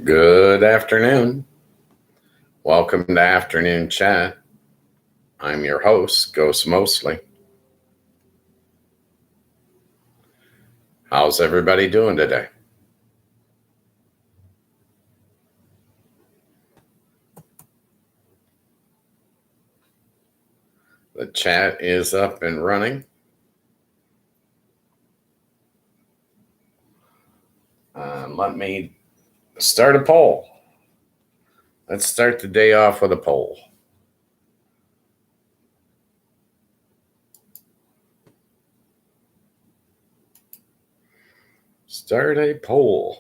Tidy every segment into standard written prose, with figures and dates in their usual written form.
Good afternoon. Welcome to Afternoon Chat. I'm your host, Ghost Mostly. How's everybody doing today? The chat is up and running. Let me start a poll. Let's start the day off with a poll. Start a poll.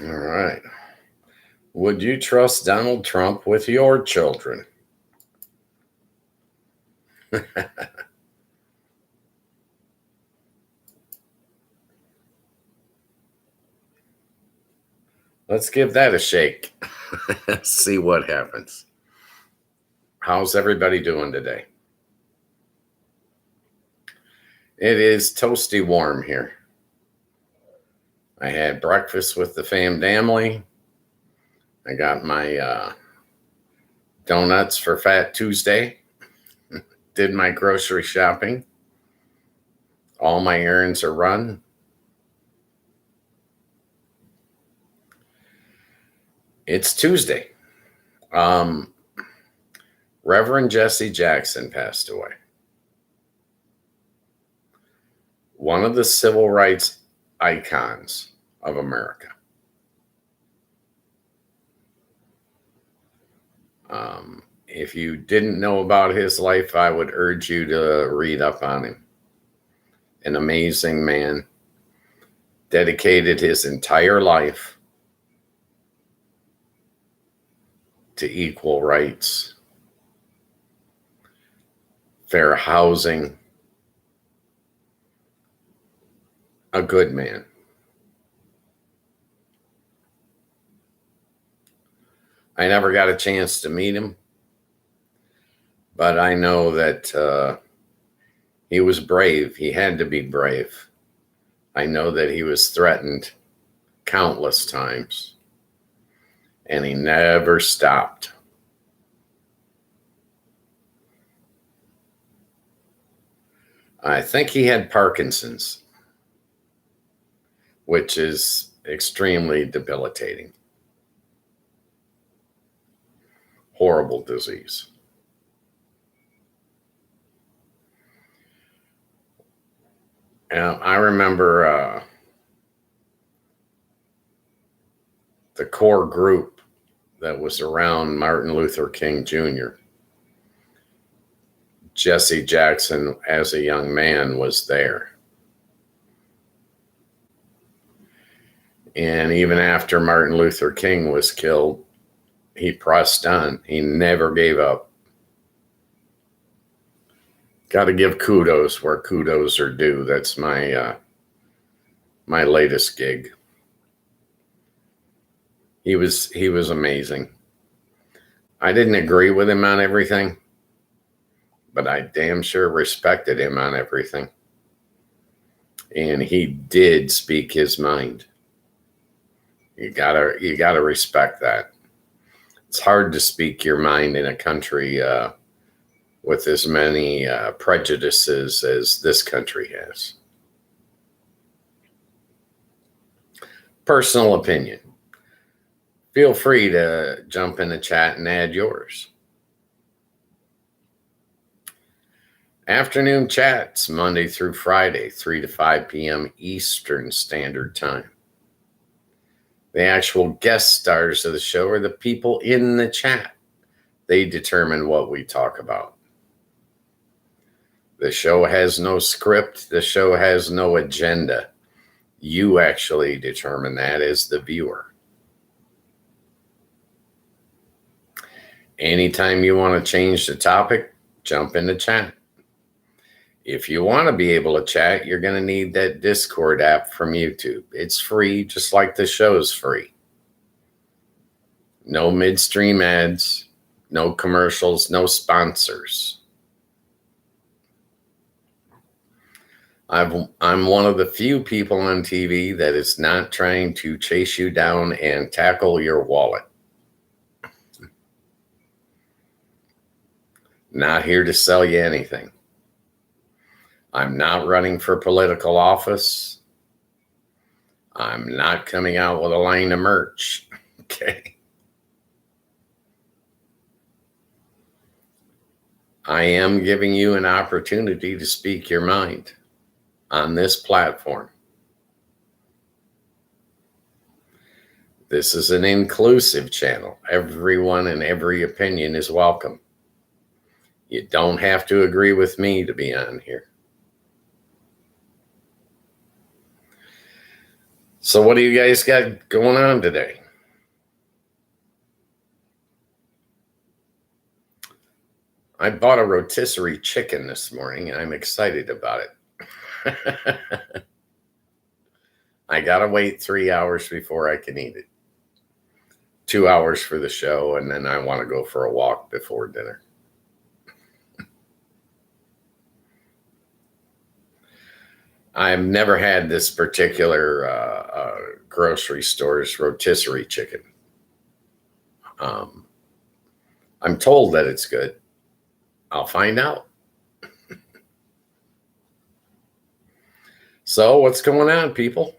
All right. Would you trust Donald Trump with your children? Let's give that a shake. See what happens. How's everybody doing today? It is toasty warm here. I had breakfast with the family. I got my donuts for Fat Tuesday. Did my grocery shopping. All my errands are run. It's Tuesday. Reverend Jesse Jackson passed away. One of the civil rights icons of America. If you didn't know about his life, I would urge you to read up on him. An amazing man, dedicated his entire life to equal rights, fair housing, a good man. I never got a chance to meet him, but I know that he was brave. He had to be brave. I know that he was threatened countless times, and he never stopped. I think he had Parkinson's, which is extremely debilitating. Horrible disease. I remember the core group that was around Martin Luther King Jr. Jesse Jackson, as a young man, was there. And even after Martin Luther King was killed, he pressed on. He never gave up. Got to give kudos where kudos are due. That's my latest gig. He was amazing. I didn't agree with him on everything, but I damn sure respected him on everything. And he did speak his mind. You gotta respect that. It's hard to speak your mind in a country with as many prejudices as this country has. Personal opinion. Feel free to jump in the chat and add yours. Afternoon chats, Monday through Friday, 3 to 5 p.m. Eastern Standard Time. The actual guest stars of the show are the people in the chat. They determine what we talk about. The show has no script. The show has no agenda. You actually determine that as the viewer. Anytime you want to change the topic, jump in the chat. If you want to be able to chat, you're going to need that Discord app from YouTube. It's free, just like the show's free. No midstream ads, no commercials, no sponsors. I'm one of the few people on TV that is not trying to chase you down and tackle your wallet. Not here to sell you anything. I'm not running for political office. I'm not coming out with a line of merch. Okay. I am giving you an opportunity to speak your mind on this platform. This is an inclusive channel. Everyone and every opinion is welcome. You don't have to agree with me to be on here. So what do you guys got going on today? I bought a rotisserie chicken this morning and I'm excited about it. I gotta wait 3 hours before I can eat it. 2 hours for the show, and then I want to go for a walk before dinner. I've never had this particular grocery store's rotisserie chicken. I'm told that it's good. I'll find out. So what's going on, people?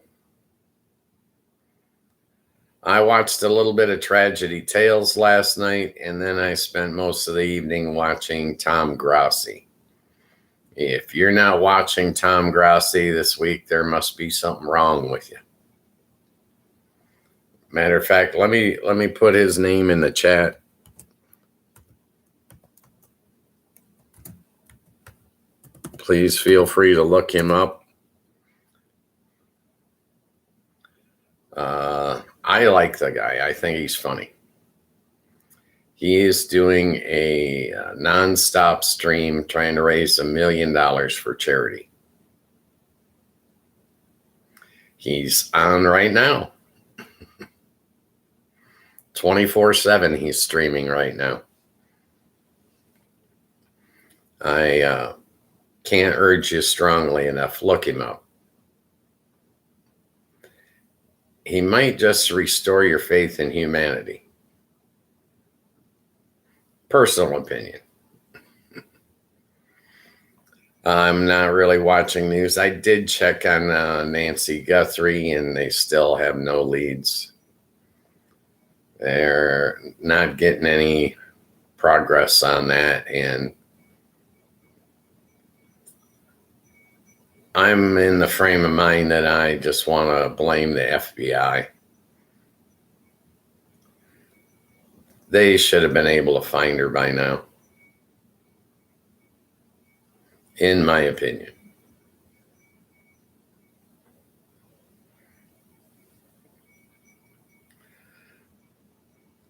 I watched a little bit of Tragedy Tales last night, and then I spent most of the evening watching Tom Grossi. If you're not watching Tom Grossi this week, there must be something wrong with you. Matter of fact, let me put his name in the chat. Please feel free to look him up. I like the guy. I think he's funny. He is doing a nonstop stream trying to raise $1 million for charity. He's on right now. 24/7 he's streaming right now. I can't urge you strongly enough. Look him up. He might just restore your faith in humanity. Personal opinion. I'm not really watching news. I did check on Nancy Guthrie, and they still have no leads. They're not getting any progress on that, and I'm in the frame of mind that I just want to blame the FBI. They should have been able to find her by now, in my opinion.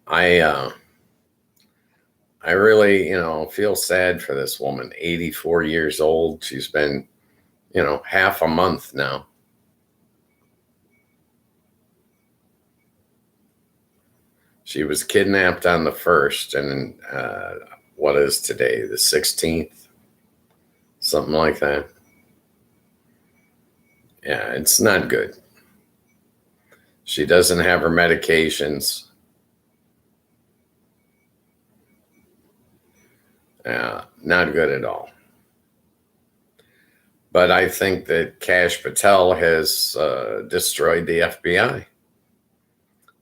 I really, feel sad for this woman, 84 years old. She's been, half a month now. She was kidnapped on the 1st, and what is today, the 16th? Something like that. Yeah, it's not good. She doesn't have her medications. Not good at all. But I think that Kash Patel has destroyed the FBI.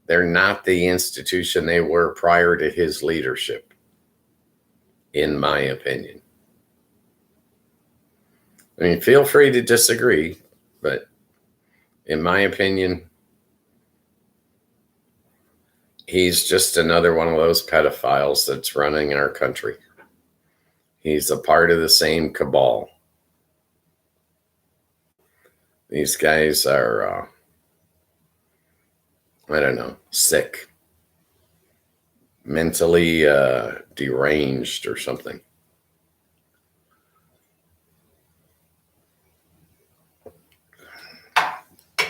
They're not the institution they were prior to his leadership, in my opinion. I mean, feel free to disagree, but in my opinion, he's just another one of those pedophiles that's running our country. He's a part of the same cabal. These guys are, I don't know, sick, mentally deranged or something.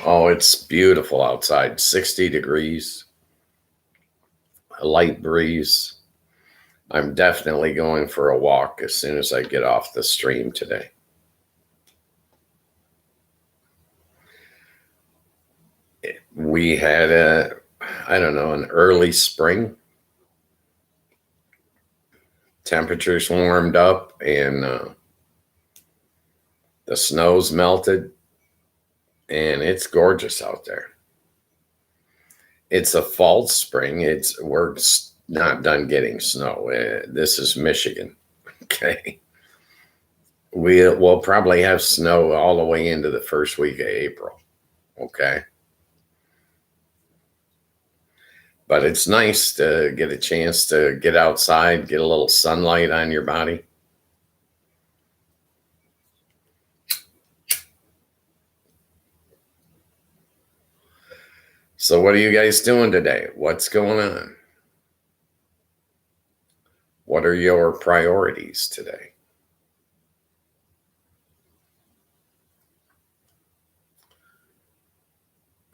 Oh, it's beautiful outside. 60 degrees, a light breeze. I'm definitely going for a walk as soon as I get off the stream today. We had an early spring. Temperatures warmed up and the snow's melted, and it's gorgeous out there. It's a false spring. We're not done getting snow. This is Michigan. Okay. We'll probably have snow all the way into the first week of April. Okay. But it's nice to get a chance to get outside, get a little sunlight on your body. So what are you guys doing today? What's going on? What are your priorities today?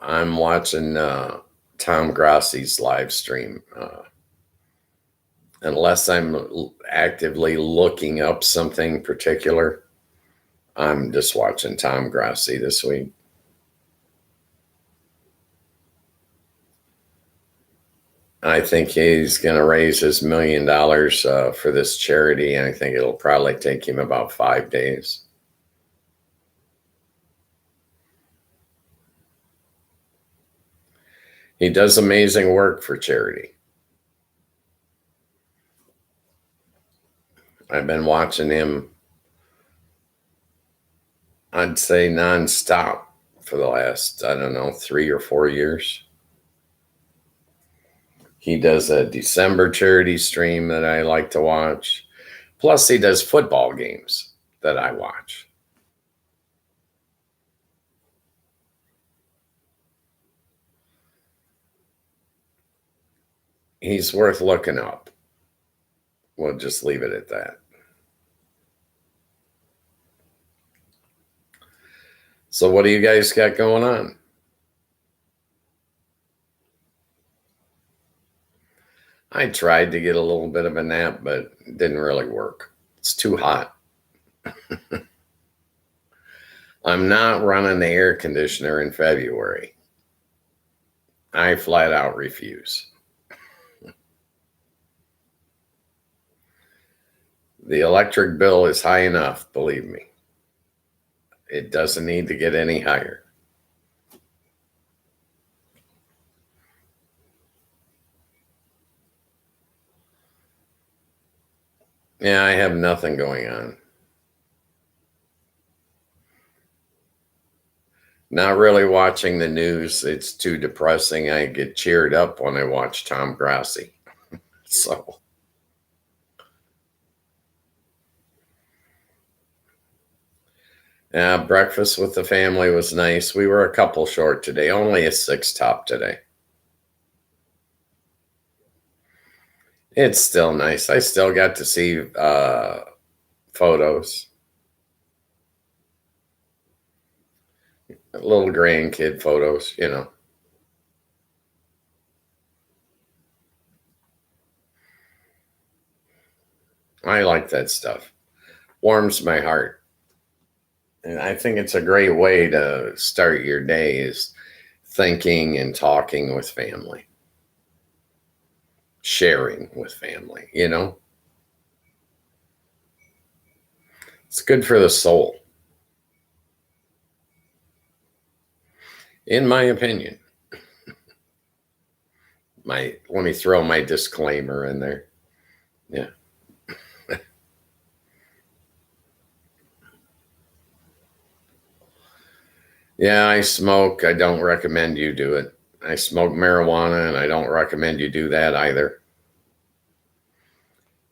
I'm watching Tom Grassi's live stream. Unless I'm actively looking up something particular, I'm just watching Tom Grassi this week. I think he's going to raise his $1 million for this charity. I think it'll probably take him about 5 days. He does amazing work for charity. I've been watching him, I'd say nonstop for the last, 3 or 4 years. He does a December charity stream that I like to watch. Plus, he does football games that I watch. He's worth looking up. We'll just leave it at that. So what do you guys got going on? I tried to get a little bit of a nap, but it didn't really work. It's too hot. I'm not running the air conditioner in February. I flat out refuse. The electric bill is high enough, believe me. It doesn't need to get any higher. Yeah, I have nothing going on. Not really watching the news. It's too depressing. I get cheered up when I watch Tom Grassi. So, yeah, breakfast with the family was nice. We were a couple short today, only a 6 top today. It's still nice. I still got to see photos. Little grandkid photos, I like that stuff. Warms my heart. And I think it's a great way to start your day is thinking and talking with family. Sharing with family, It's good for the soul. In my opinion. Let me throw my disclaimer in there. Yeah. Yeah, I smoke. I don't recommend you do it. I smoke marijuana, and I don't recommend you do that either.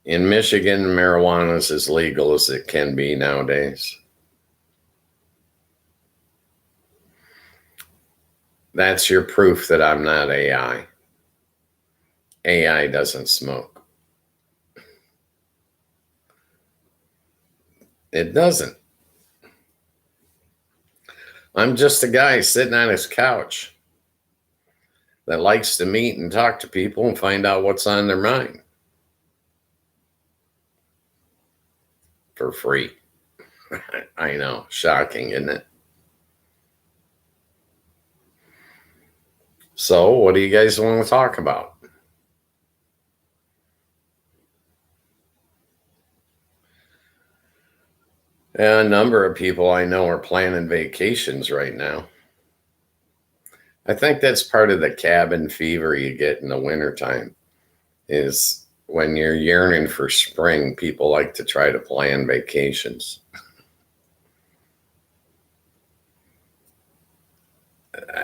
In Michigan, marijuana is as legal as it can be nowadays. That's your proof that I'm not AI. AI doesn't smoke. It doesn't. I'm just a guy sitting on his couch that likes to meet and talk to people and find out what's on their mind for free. I know, shocking, isn't it? So, what do you guys want to talk about? A number of people I know are planning vacations right now. I think that's part of the cabin fever you get in the wintertime is when you're yearning for spring, people like to try to plan vacations.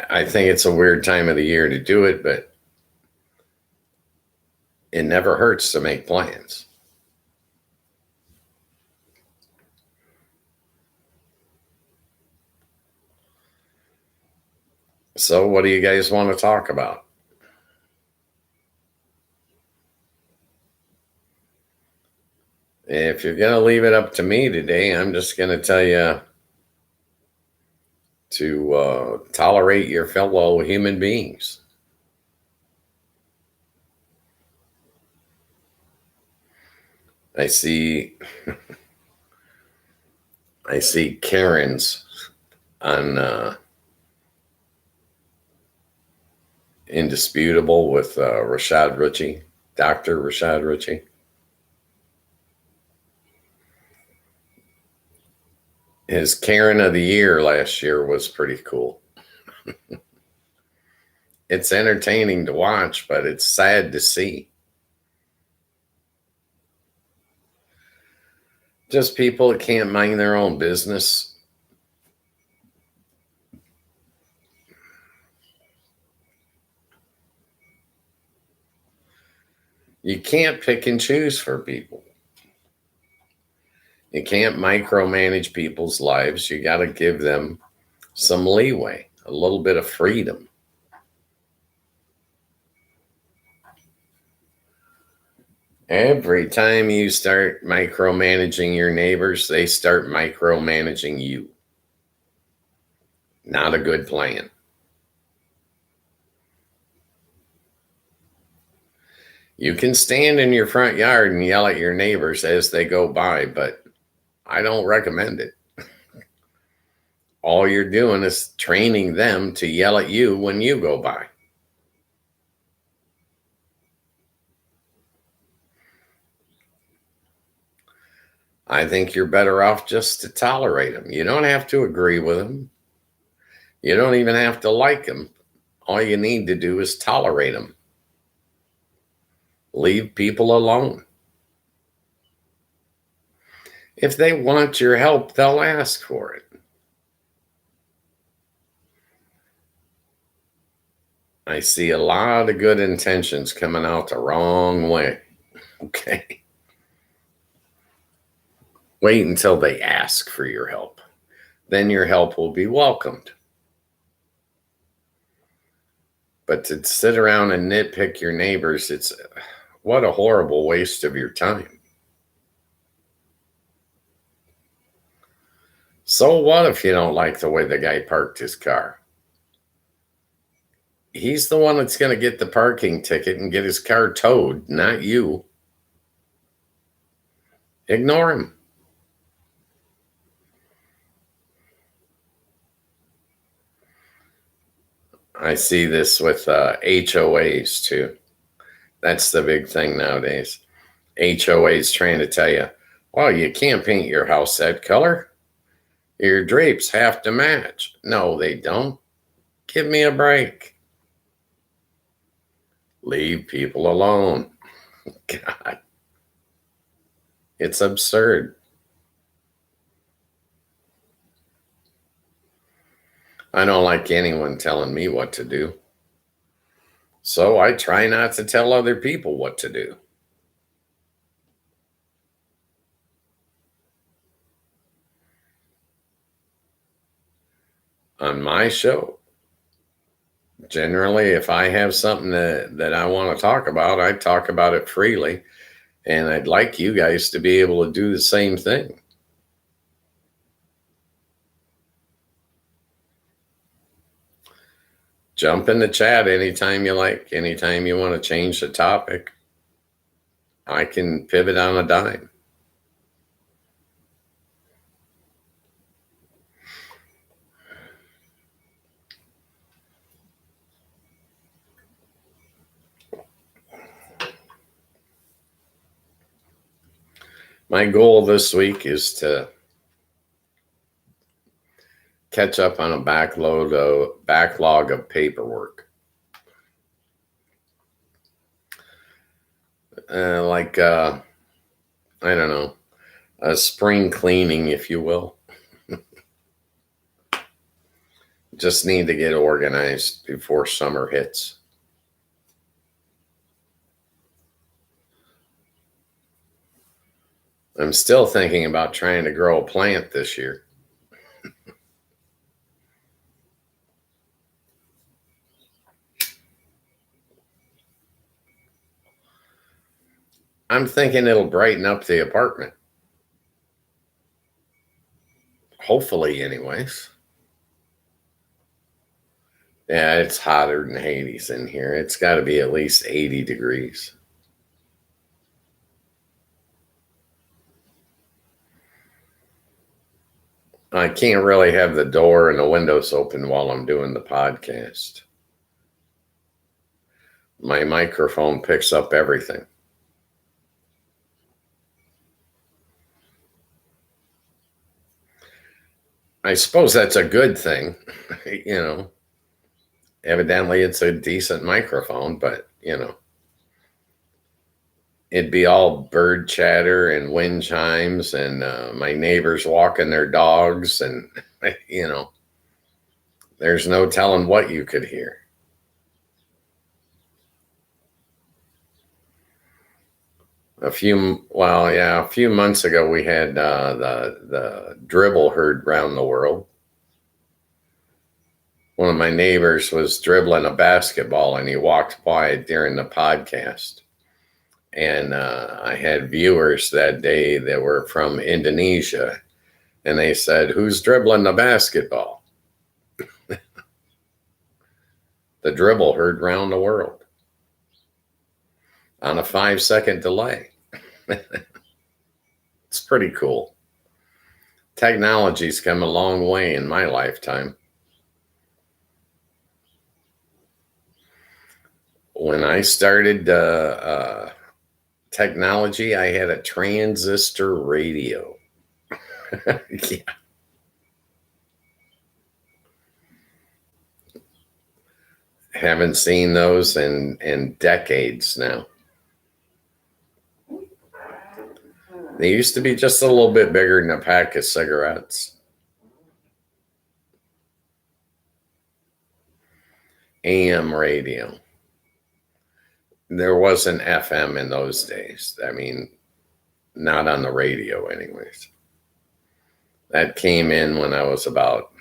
I think it's a weird time of the year to do it, but it never hurts to make plans. So, what do you guys want to talk about? If you're going to leave it up to me today, I'm just going to tell you to tolerate your fellow human beings. I see Karens on Indisputable with Rashad Ritchie, Dr. Rashad Ritchie. His Karen of the Year last year was pretty cool. It's entertaining to watch, but it's sad to see. Just people that can't mind their own business. You can't pick and choose for people. You can't micromanage people's lives. You got to give them some leeway, a little bit of freedom. Every time you start micromanaging your neighbors, they start micromanaging you. Not a good plan. You can stand in your front yard and yell at your neighbors as they go by, but I don't recommend it. All you're doing is training them to yell at you when you go by. I think you're better off just to tolerate them. You don't have to agree with them. You don't even have to like them. All you need to do is tolerate them. Leave people alone. If they want your help, they'll ask for it. I see a lot of good intentions coming out the wrong way. Okay. Wait until they ask for your help. Then your help will be welcomed. But to sit around and nitpick your neighbors, what a horrible waste of your time. So what if you don't like the way the guy parked his car? He's the one that's going to get the parking ticket and get his car towed, not you. Ignore him. I see this with HOAs too. That's the big thing nowadays. HOAs trying to tell you, well, you can't paint your house that color. Your drapes have to match. No, they don't. Give me a break. Leave people alone. God, it's absurd. I don't like anyone telling me what to do. So I try not to tell other people what to do. On my show, Generally, if I have something that I want to talk about, I talk about it freely. And I'd like you guys to be able to do the same thing. Jump in the chat anytime you like, anytime you want to change the topic. I can pivot on a dime. My goal this week is to catch up on a backlog of paperwork. I don't know, a spring cleaning, if you will. Just need to get organized before summer hits. I'm still thinking about trying to grow a plant this year. I'm thinking it'll brighten up the apartment. Hopefully, anyways. Yeah, it's hotter than Hades in here. It's got to be at least 80 degrees. I can't really have the door and the windows open while I'm doing the podcast. My microphone picks up everything. I suppose that's a good thing. Evidently it's a decent microphone, but it'd be all bird chatter and wind chimes and my neighbors walking their dogs and there's no telling what you could hear. A few months ago we had the dribble heard round the world. One of my neighbors was dribbling a basketball and he walked by it during the podcast. And I had viewers that day that were from Indonesia, and they said, "Who's dribbling the basketball?" The dribble heard round the world on a 5-second delay. It's pretty cool. Technology's come a long way in my lifetime. When I started technology, I had a transistor radio. Yeah. Haven't seen those in decades now. They used to be just a little bit bigger than a pack of cigarettes. AM radio. There wasn't FM in those days. I mean, not on the radio anyways. That came in when I was about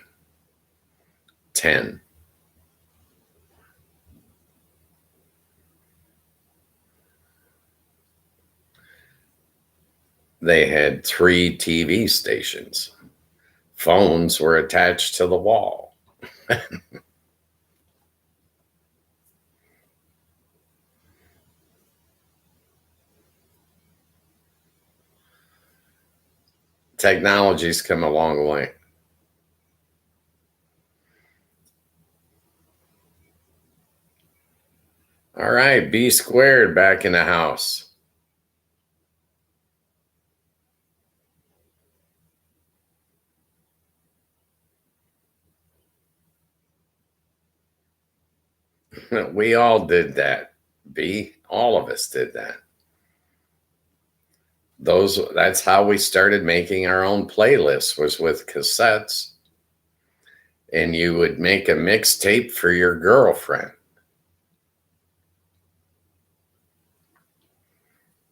10. They had 3 TV stations. Phones were attached to the wall. Technology's come a long way. All right, B squared back in the house. We all did that, B. All of us did that. That's how we started making our own playlists, was with cassettes. And you would make a mixtape for your girlfriend.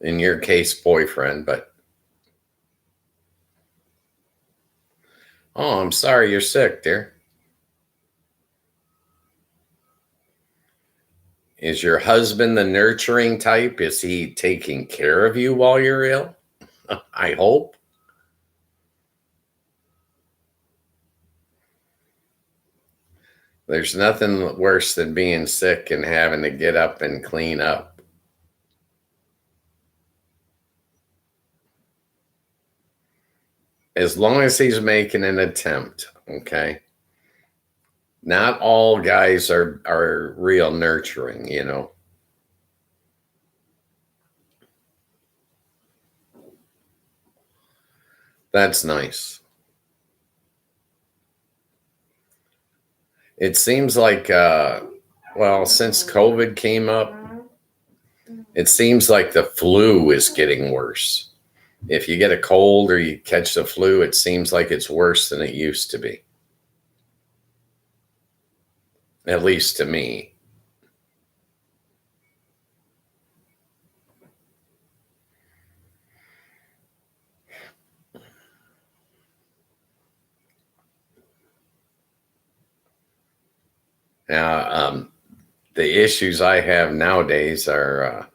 In your case, boyfriend, but oh, I'm sorry you're sick, dear. Is your husband the nurturing type? Is he taking care of you while you're ill? I hope. There's nothing worse than being sick and having to get up and clean up. As long as he's making an attempt, okay? Not all guys are real nurturing, you know. That's nice. It seems like, well, since COVID came up, it seems like the flu is getting worse. If you get a cold or you catch the flu, it seems like it's worse than it used to be. At least to me. Now, the issues I have nowadays are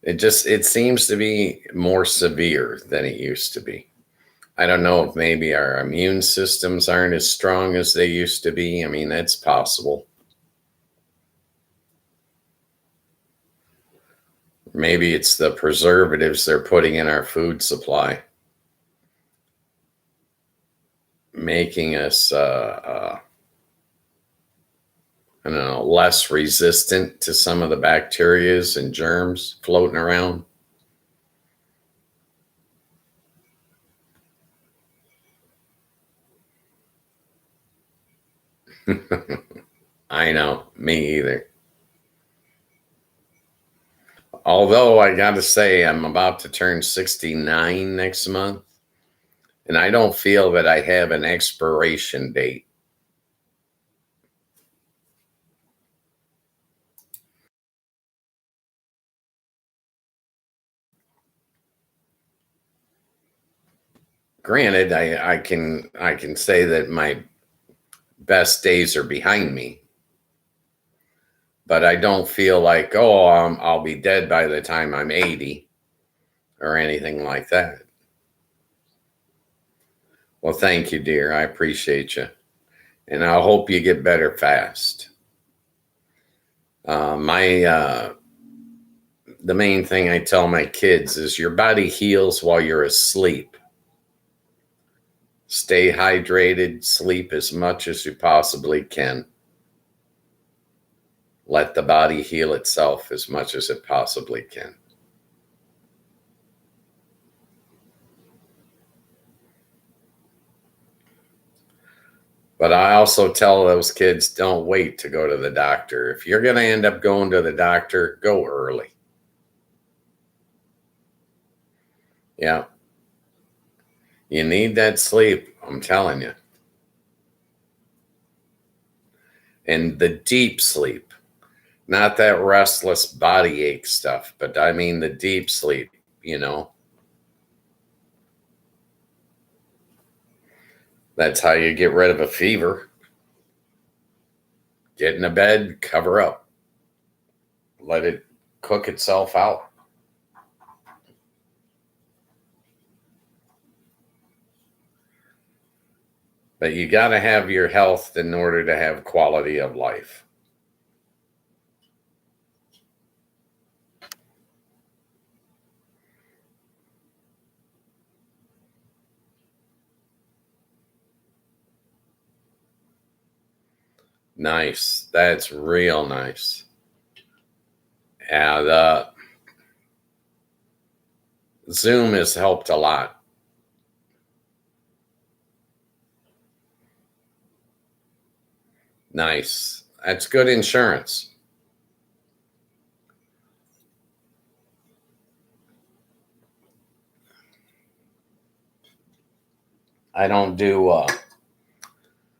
it seems to be more severe than it used to be. I don't know if maybe our immune systems aren't as strong as they used to be. I mean, that's possible. Maybe it's the preservatives they're putting in our food supply, making us, I don't know, less resistant to some of the bacterias and germs floating around. I know, me either. Although I got to say, I'm about to turn 69 next month, and I don't feel that I have an expiration date. Granted, I can say that my best days are behind me, but I don't feel like, oh, I'll be dead by the time I'm 80 or anything like that. Well, thank you, dear. I appreciate you. And I hope you get better fast. The main thing I tell my kids is your body heals while you're asleep. Stay hydrated, sleep as much as you possibly can. Let the body heal itself as much as it possibly can. But I also tell those kids, don't wait to go to the doctor. If you're going to end up going to the doctor, go early. Yeah. You need that sleep, I'm telling you. And the deep sleep, not that restless body ache stuff, but I mean the deep sleep, you know. That's how you get rid of a fever. Get in a bed, cover up, let it cook itself out. But you got to have your health in order to have quality of life. Nice. That's real nice. Yeah, the Zoom has helped a lot. Nice. That's good insurance. I don't do,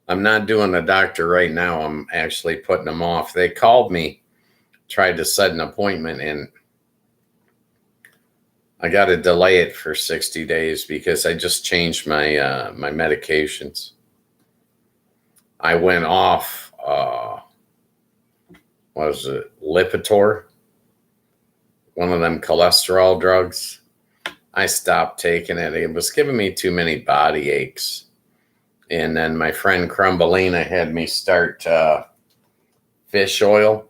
I'm not doing a doctor right now. I'm actually putting them off. They called me, tried to set an appointment, and I got to delay it for 60 days because I just changed my my medications. I went off, what was it, Lipitor, one of them cholesterol drugs. I stopped taking it. It was giving me too many body aches. And then my friend Crumbelina had me start fish oil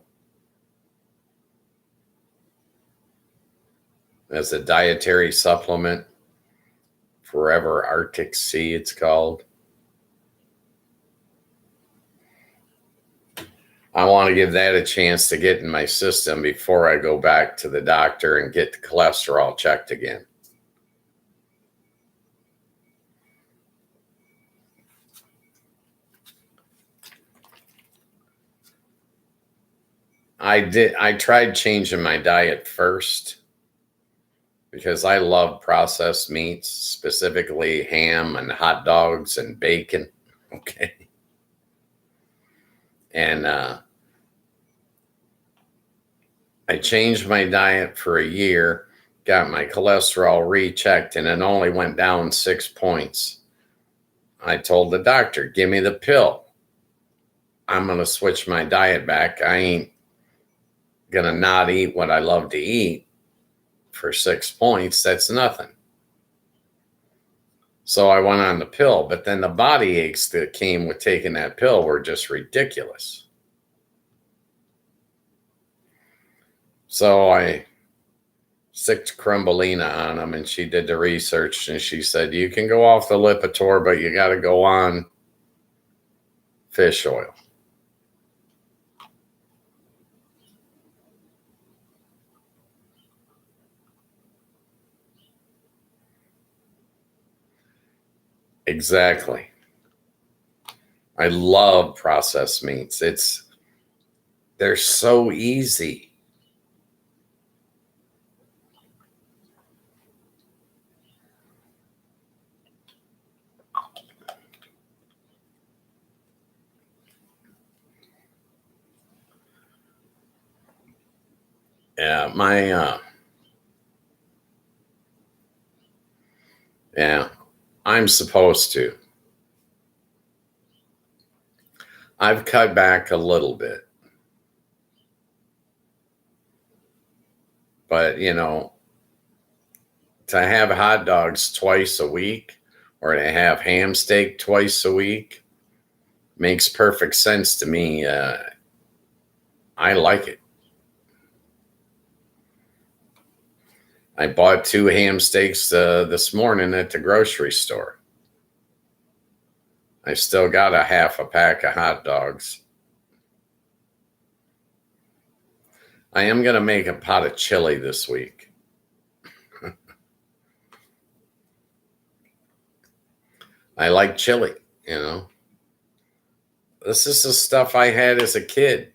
as a dietary supplement. Forever Arctic Sea, it's called. I want to give that a chance to get in my system before I go back to the doctor and get the cholesterol checked again. I tried changing my diet first because I love processed meats, specifically ham and hot dogs and bacon. Okay. And I changed my diet for a year, got my cholesterol rechecked, and it only went down 6 points. I told the doctor, give me the pill. I'm going to switch my diet back. I ain't going to not eat what I love to eat for 6 points. That's nothing. So I went on the pill, but then the body aches that came with taking that pill were just ridiculous. So I sicked Crumbelina on them, and she did the research, and she said, you can go off the Lipitor, but you got to go on fish oil. Exactly. I love processed meats. They're so easy. Yeah, yeah, I'm supposed to. I've cut back a little bit. But, to have hot dogs twice a week or to have ham steak twice a week makes perfect sense to me. I like it. I bought 2 ham steaks this morning at the grocery store. I still got a half a pack of hot dogs. I am going to make a pot of chili this week. I like chili, This is the stuff I had as a kid.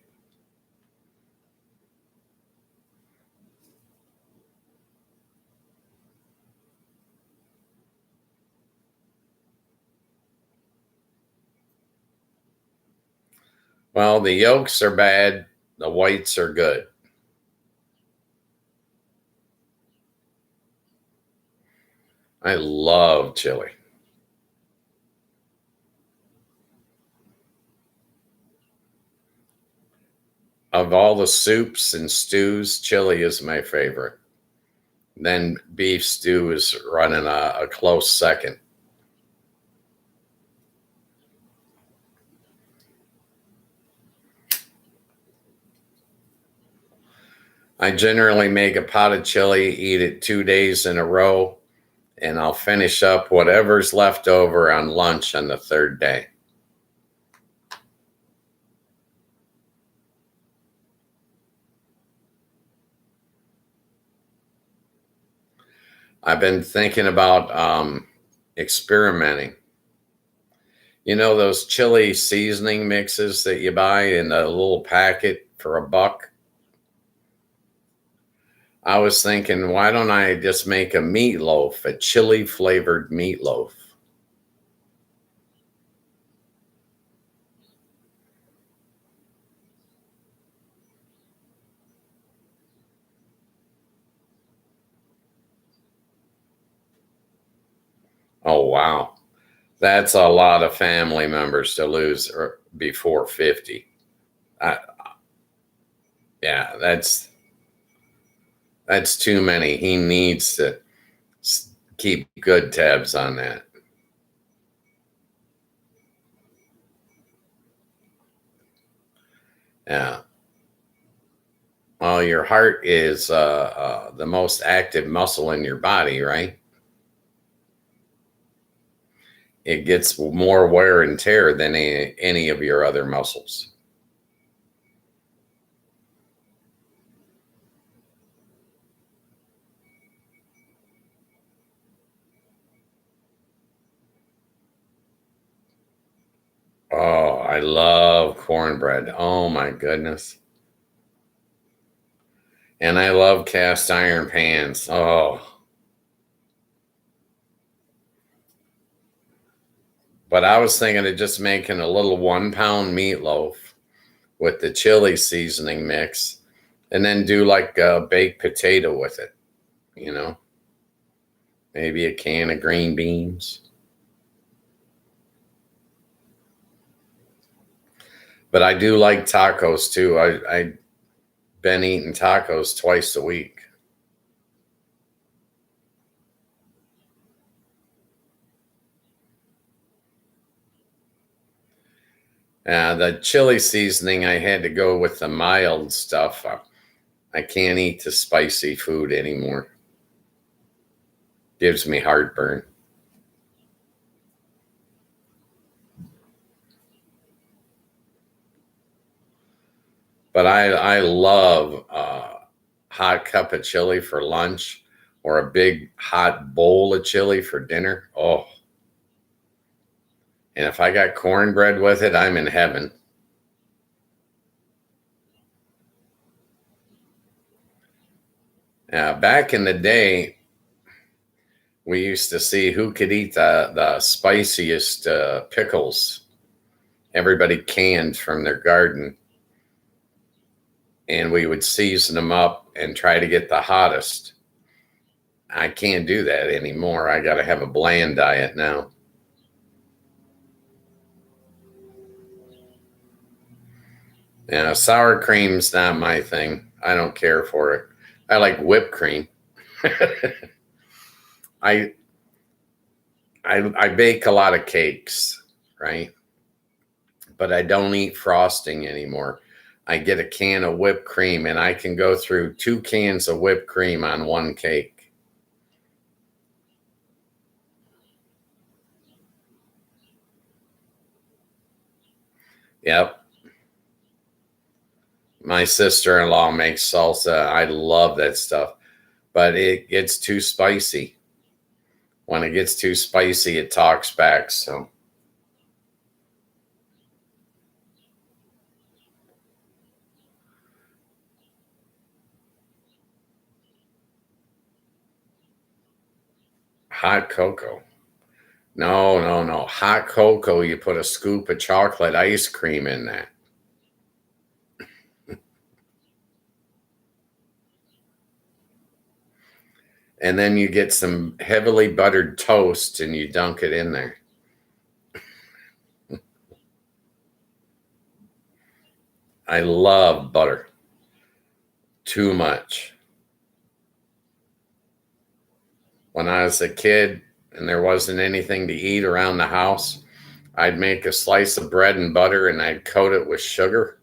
Well, the yolks are bad. The whites are good. I love chili. Of all the soups and stews, chili is my favorite. Then beef stew is running a close second. I generally make a pot of chili, eat it 2 days in a row, and I'll finish up whatever's left over on lunch on the 3rd day. I've been thinking about experimenting. Those chili seasoning mixes that you buy in a little packet for $1? I was thinking, why don't I just make a meatloaf, a chili flavored meatloaf? Oh, wow. That's a lot of family members to lose or before 50. Yeah, that's too many. He needs to keep good tabs on that. Yeah. Well, your heart is the most active muscle in your body, right? It gets more wear and tear than any of your other muscles. Oh, I love cornbread. Oh my goodness. And I love cast iron pans. Oh, but I was thinking of just making a little 1 pound meatloaf with the chili seasoning mix and then do like a baked potato with it, you know, maybe a can of green beans. But I do like tacos too. I've been eating tacos twice a week. The chili seasoning, I had to go with the mild stuff. I can't eat the spicy food anymore. Gives me heartburn. But I love hot cup of chili for lunch or a big hot bowl of chili for dinner. Oh, and if I got cornbread with it, I'm in heaven. Back in the day, we used to see who could eat the spiciest pickles. Everybody canned from their garden, and we would season them up and try to get the hottest. I can't do that anymore. I got to have a bland diet now. Yeah, sour cream's not my thing. I don't care for it. I like whipped cream. I I bake a lot of cakes, right? But I don't eat frosting anymore. I get a can of whipped cream and I can go through 2 cans of whipped cream on one cake. Yep. My sister-in-law makes salsa. I love that stuff, but it gets too spicy. When it gets too spicy, it talks back. So, hot cocoa. No, no, no. Hot cocoa, you put a scoop of chocolate ice cream in that. And then you get some heavily buttered toast and you dunk it in there. I love butter. Too much. When I was a kid and there wasn't anything to eat around the house, I'd make a slice of bread and butter and I'd coat it with sugar.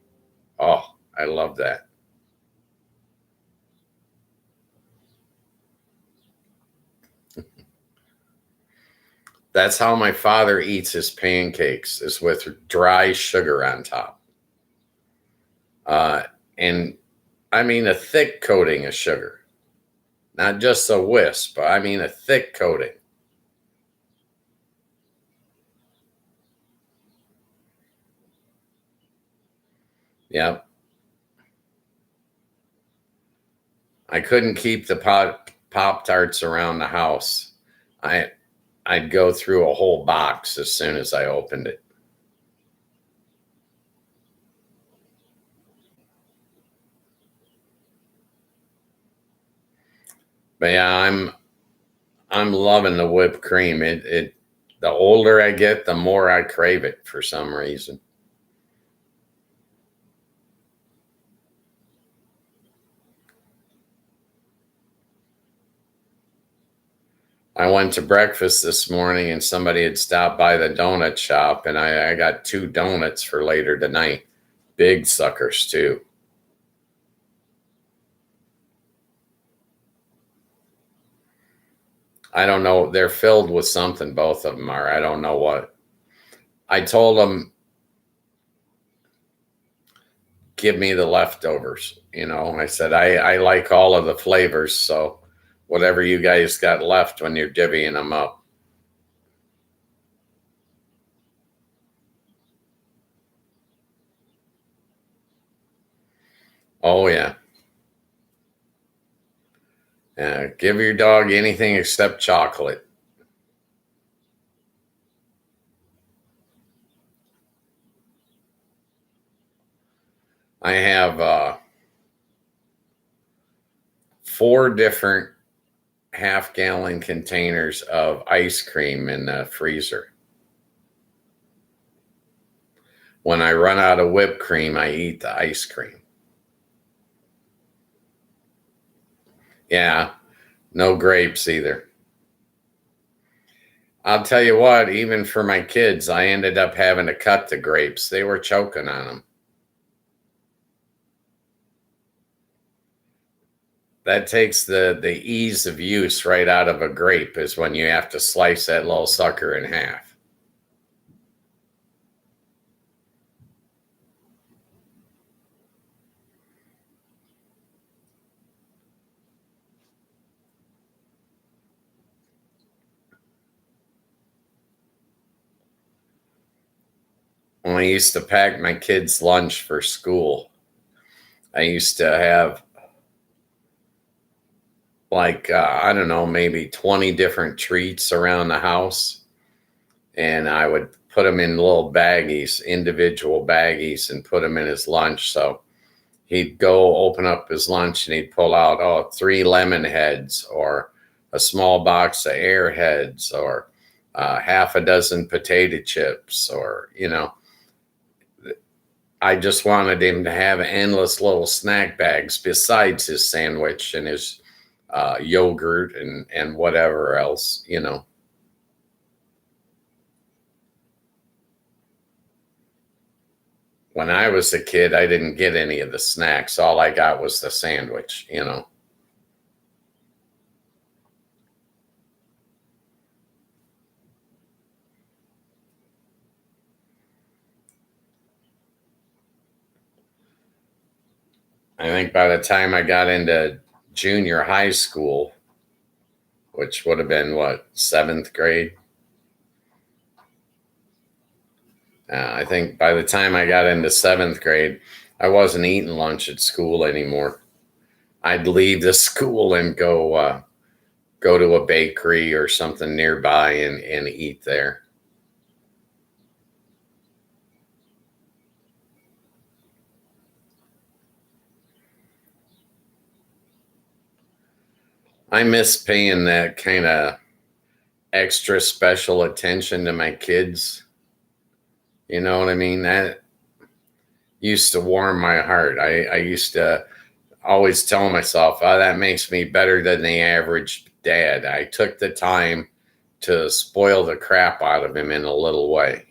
Oh, I love that. That's how my father eats his pancakes, is with dry sugar on top. Uh, and I mean a thick coating of sugar, not just a wisp. I mean a thick coating. Yep. I couldn't keep the pop tarts around the house. I I'd go through a whole box as soon as I opened it. But yeah, I'm loving the whipped cream. It the older I get, the more I crave it for some reason. I went to breakfast this morning and somebody had stopped by the donut shop, and I got 2 donuts for later tonight. Big suckers, too. I don't know. They're filled with something, both of them are. I don't know what. I told them, give me the leftovers. I said, I like all of the flavors. So whatever you guys got left when you're divvying them up. Oh, yeah. Give your dog anything except chocolate. I have 4 different half-gallon containers of ice cream in the freezer. When I run out of whipped cream, I eat the ice cream. Yeah, no grapes either. I'll tell you what, even for my kids, I ended up having to cut the grapes. They were choking on them. That takes the ease of use right out of a grape, is when you have to slice that little sucker in half. When I used to pack my kids' lunch for school, I used to have like, I don't know, maybe 20 different treats around the house. And I would put them in little baggies, individual baggies, and put them in his lunch. So he'd go open up his lunch and he'd pull out 3 lemon heads, or a small box of airheads, or half a dozen potato chips, or, I just wanted him to have endless little snack bags besides his sandwich and his yogurt and. Whatever else. When I was a kid, I didn't get any of the snacks. All I got was the sandwich. I think by the time I got into junior high school, which would have been what, 7th grade? I think by the time I got into 7th grade, I wasn't eating lunch at school anymore. I'd leave the school and go to a bakery or something nearby and eat there. I miss paying that kind of extra special attention to my kids. You know what I mean? That used to warm my heart. I used to always tell myself, oh, that makes me better than the average dad. I took the time to spoil the crap out of him in a little way.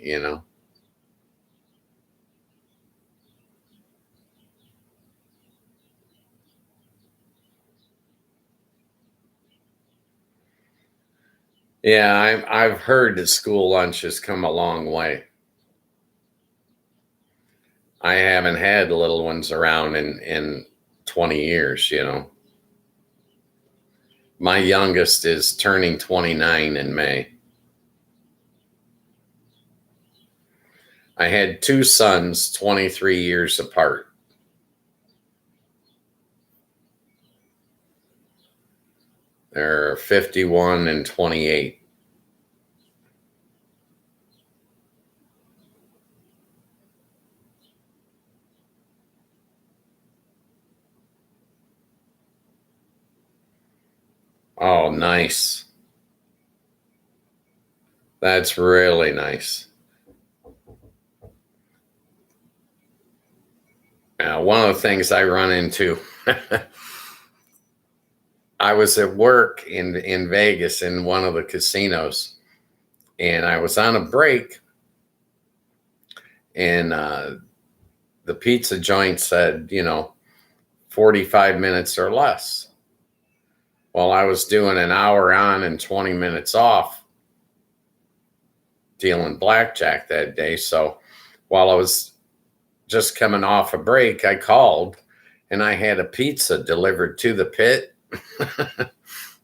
Yeah, I've heard that school lunch has come a long way. I haven't had little ones around in 20 years. My youngest is turning 29 in May. I had 2 sons 23 years apart. They're 51 and 28. Oh, nice. That's really nice. One of the things I run into I was at work in Vegas in one of the casinos, and I was on a break, and the pizza joint said, 45 minutes or less. Well, I was doing an hour on and 20 minutes off dealing blackjack that day. So while I was just coming off a break, I called and I had a pizza delivered to the pit.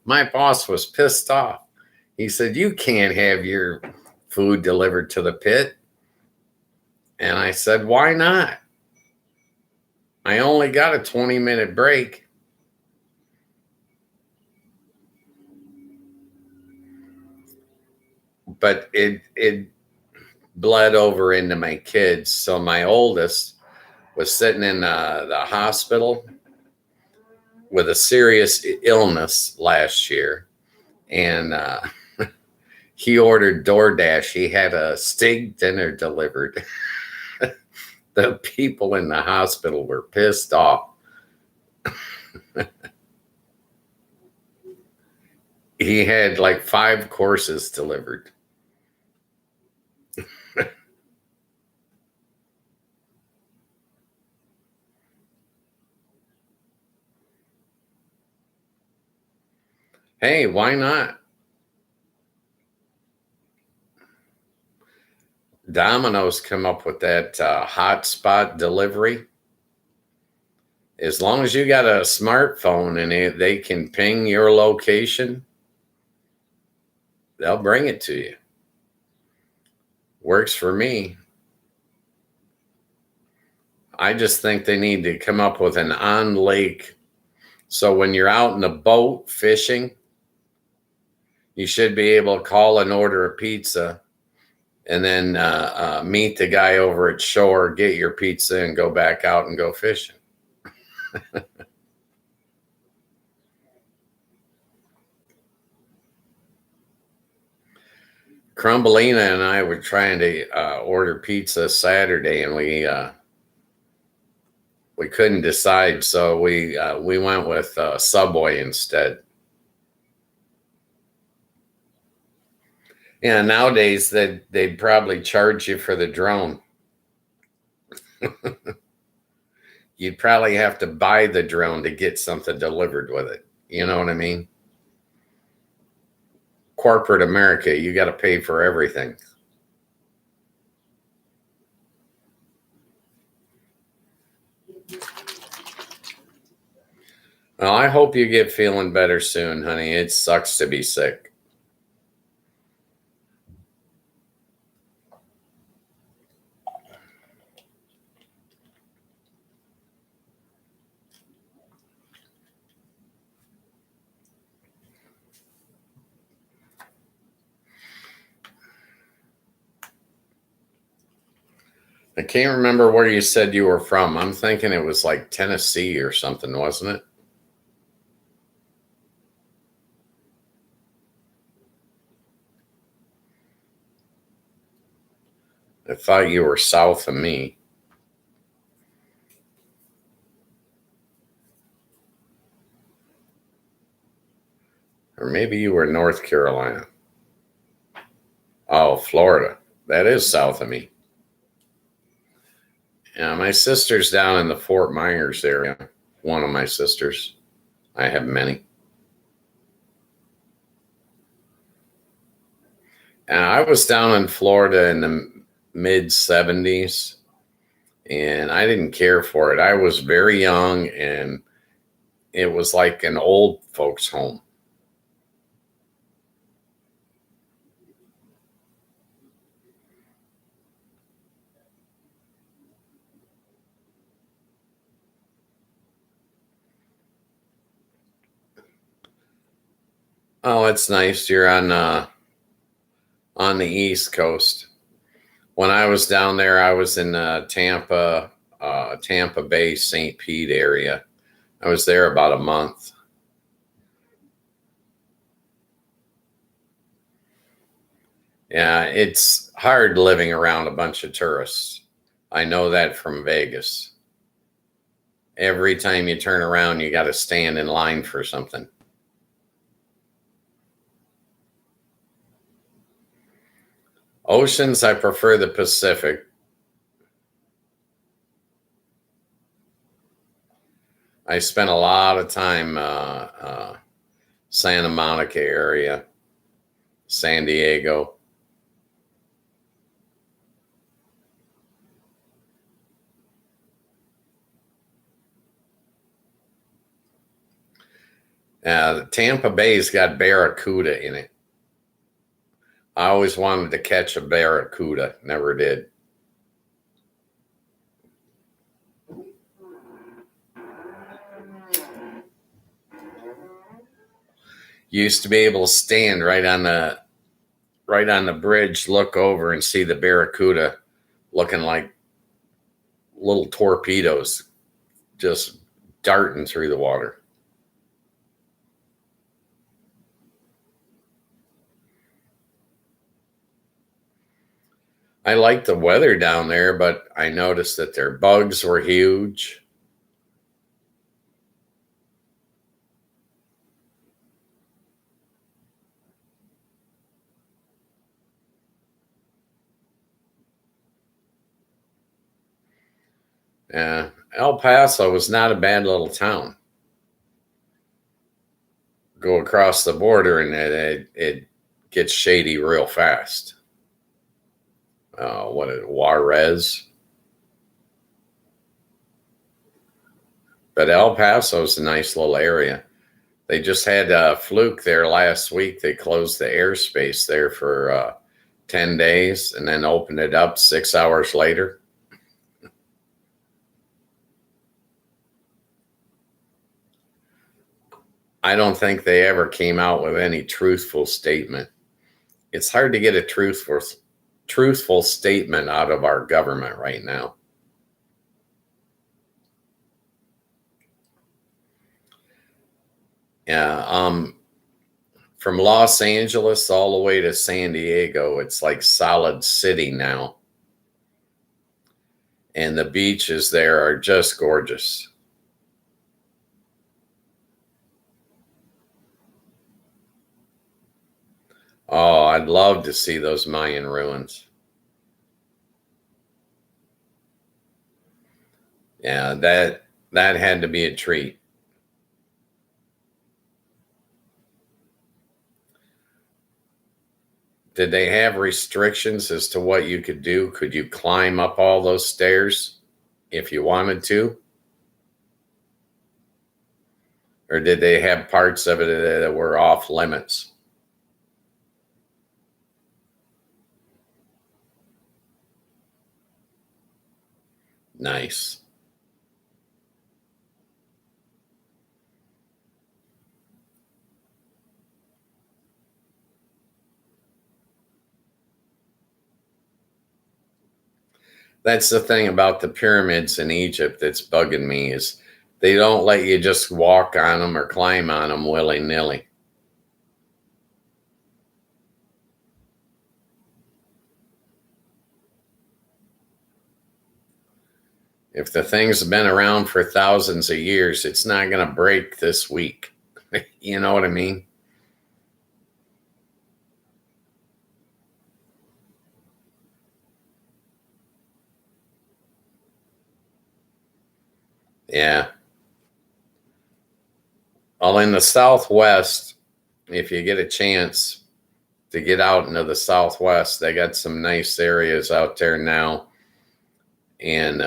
My boss was pissed off. He said, "You can't have your food delivered to the pit." And I said, "Why not? I only got a 20-minute break." But it bled over into my kids. So my oldest was sitting in the hospital with a serious illness last year. And he ordered DoorDash. He had a steak dinner delivered. The people in the hospital were pissed off. He had like 5 courses delivered. Hey, why not? Domino's come up with that hotspot delivery. As long as you got a smartphone and they can ping your location, they'll bring it to you. Works for me. I just think they need to come up with an on lake. So when you're out in the boat fishing, you should be able to call and order a pizza and then meet the guy over at shore, get your pizza, and go back out and go fishing. Crumbelina and I were trying to order pizza Saturday, and we couldn't decide, so we went with Subway instead. Yeah, nowadays they'd probably charge you for the drone. You'd probably have to buy the drone to get something delivered with it. You know what I mean? Corporate America, you got to pay for everything. Well, I hope you get feeling better soon, honey. It sucks to be sick. I can't remember where you said you were from. I'm thinking it was like Tennessee or something, wasn't it? I thought you were south of me. Or maybe you were North Carolina. Oh, Florida. That is south of me. Yeah, my sister's down in the Fort Myers area. One of my sisters. I have many. And I was down in Florida in the mid 70s, and I didn't care for it. I was very young, and it was like an old folks' home. Oh, it's nice. You're on the East Coast. When I was down there, I was in Tampa Bay, St. Pete area. I was there about a month. Yeah, it's hard living around a bunch of tourists. I know that from Vegas. Every time you turn around, you got to stand in line for something. Oceans, I prefer the Pacific. I spent a lot of time Santa Monica area, San Diego. Tampa Bay's got barracuda in it. I always wanted to catch a barracuda, never did. Used to be able to stand right on the bridge, look over and see the barracuda looking like little torpedoes just darting through the water. I liked the weather down there, but I noticed that their bugs were huge. El Paso was not a bad little town. Go across the border and it gets shady real fast. What is it, Juarez? But El Paso's a nice little area. They just had a fluke there last week. They closed the airspace there for 10 days and then opened it up 6 hours later. I don't think they ever came out with any truthful statement. It's hard to get a truthful statement out of our government right now. Yeah, from Los Angeles all the way to San Diego, it's like Solid City now. And the beaches there are just gorgeous. Oh, I'd love to see those Mayan ruins. Yeah, that had to be a treat. Did they have restrictions as to what you could do? Could you climb up all those stairs if you wanted to? Or did they have parts of it that were off limits? Nice. That's the thing about the pyramids in Egypt that's bugging me is they don't let you just walk on them or climb on them willy-nilly. If the thing's been around for thousands of years, it's not going to break this week. You know what I mean? Yeah. Well, in the Southwest, if you get a chance to get out into the Southwest, they got some nice areas out there now. And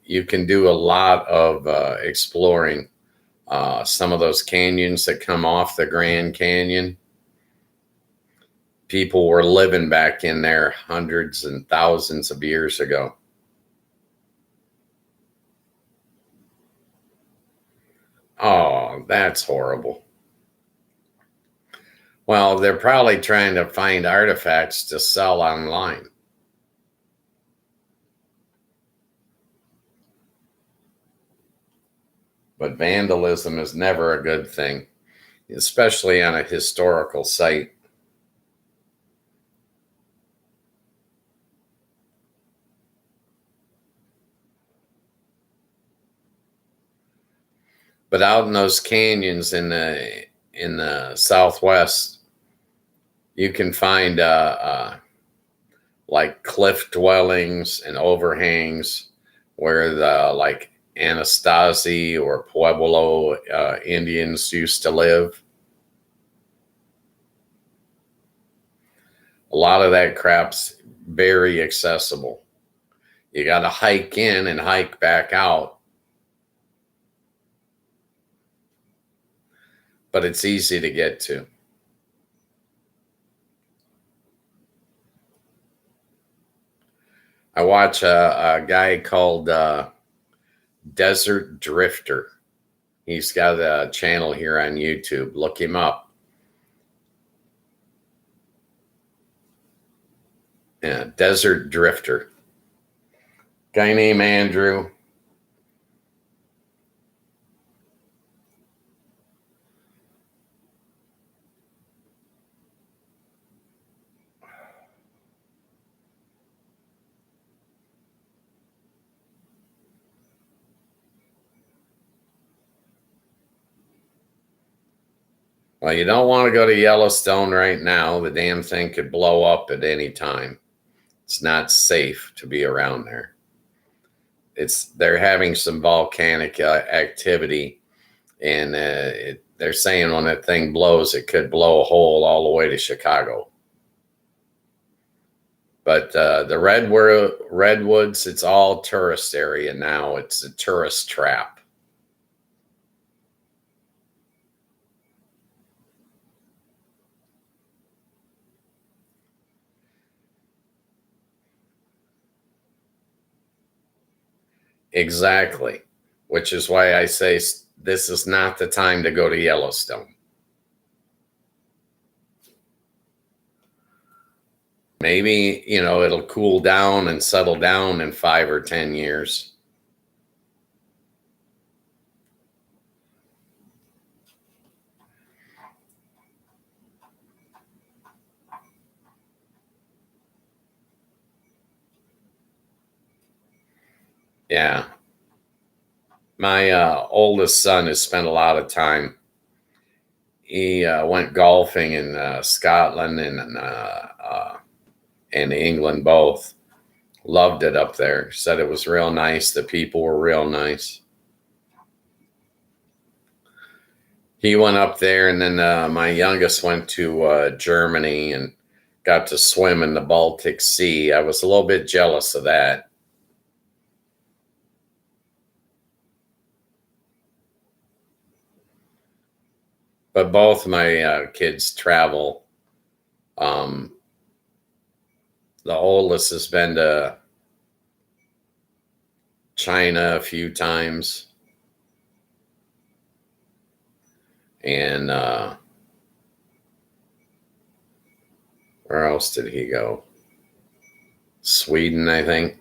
you can do a lot of exploring. Some of those canyons that come off the Grand Canyon, people were living back in there hundreds and thousands of years ago. Oh, that's horrible. Well, they're probably trying to find artifacts to sell online. But vandalism is never a good thing, especially on a historical site. But out in those canyons in the Southwest, you can find like cliff dwellings and overhangs where the like Anasazi or Pueblo Indians used to live. A lot of that crap's very accessible. You got to hike in and hike back out, but it's easy to get to. I watch a guy called Desert Drifter. He's got a channel here on YouTube. Look him up. Yeah, Desert Drifter. Guy named Andrew. Well, you don't want to go to Yellowstone right now. The damn thing could blow up at any time. It's not safe to be around there. They're having some volcanic activity, and they're saying when that thing blows, it could blow a hole all the way to Chicago. But the redwoods, it's all tourist area now. It's a tourist trap. Exactly, which is why I say this is not the time to go to Yellowstone. Maybe, it'll cool down and settle down in 5 or 10 years. Yeah. My oldest son has spent a lot of time. He went golfing in Scotland and England both. Loved it up there. Said it was real nice. The people were real nice. He went up there, and then my youngest went to Germany and got to swim in the Baltic Sea. I was a little bit jealous of that. But both my kids travel. The oldest has been to China a few times. And where else did he go? Sweden, I think.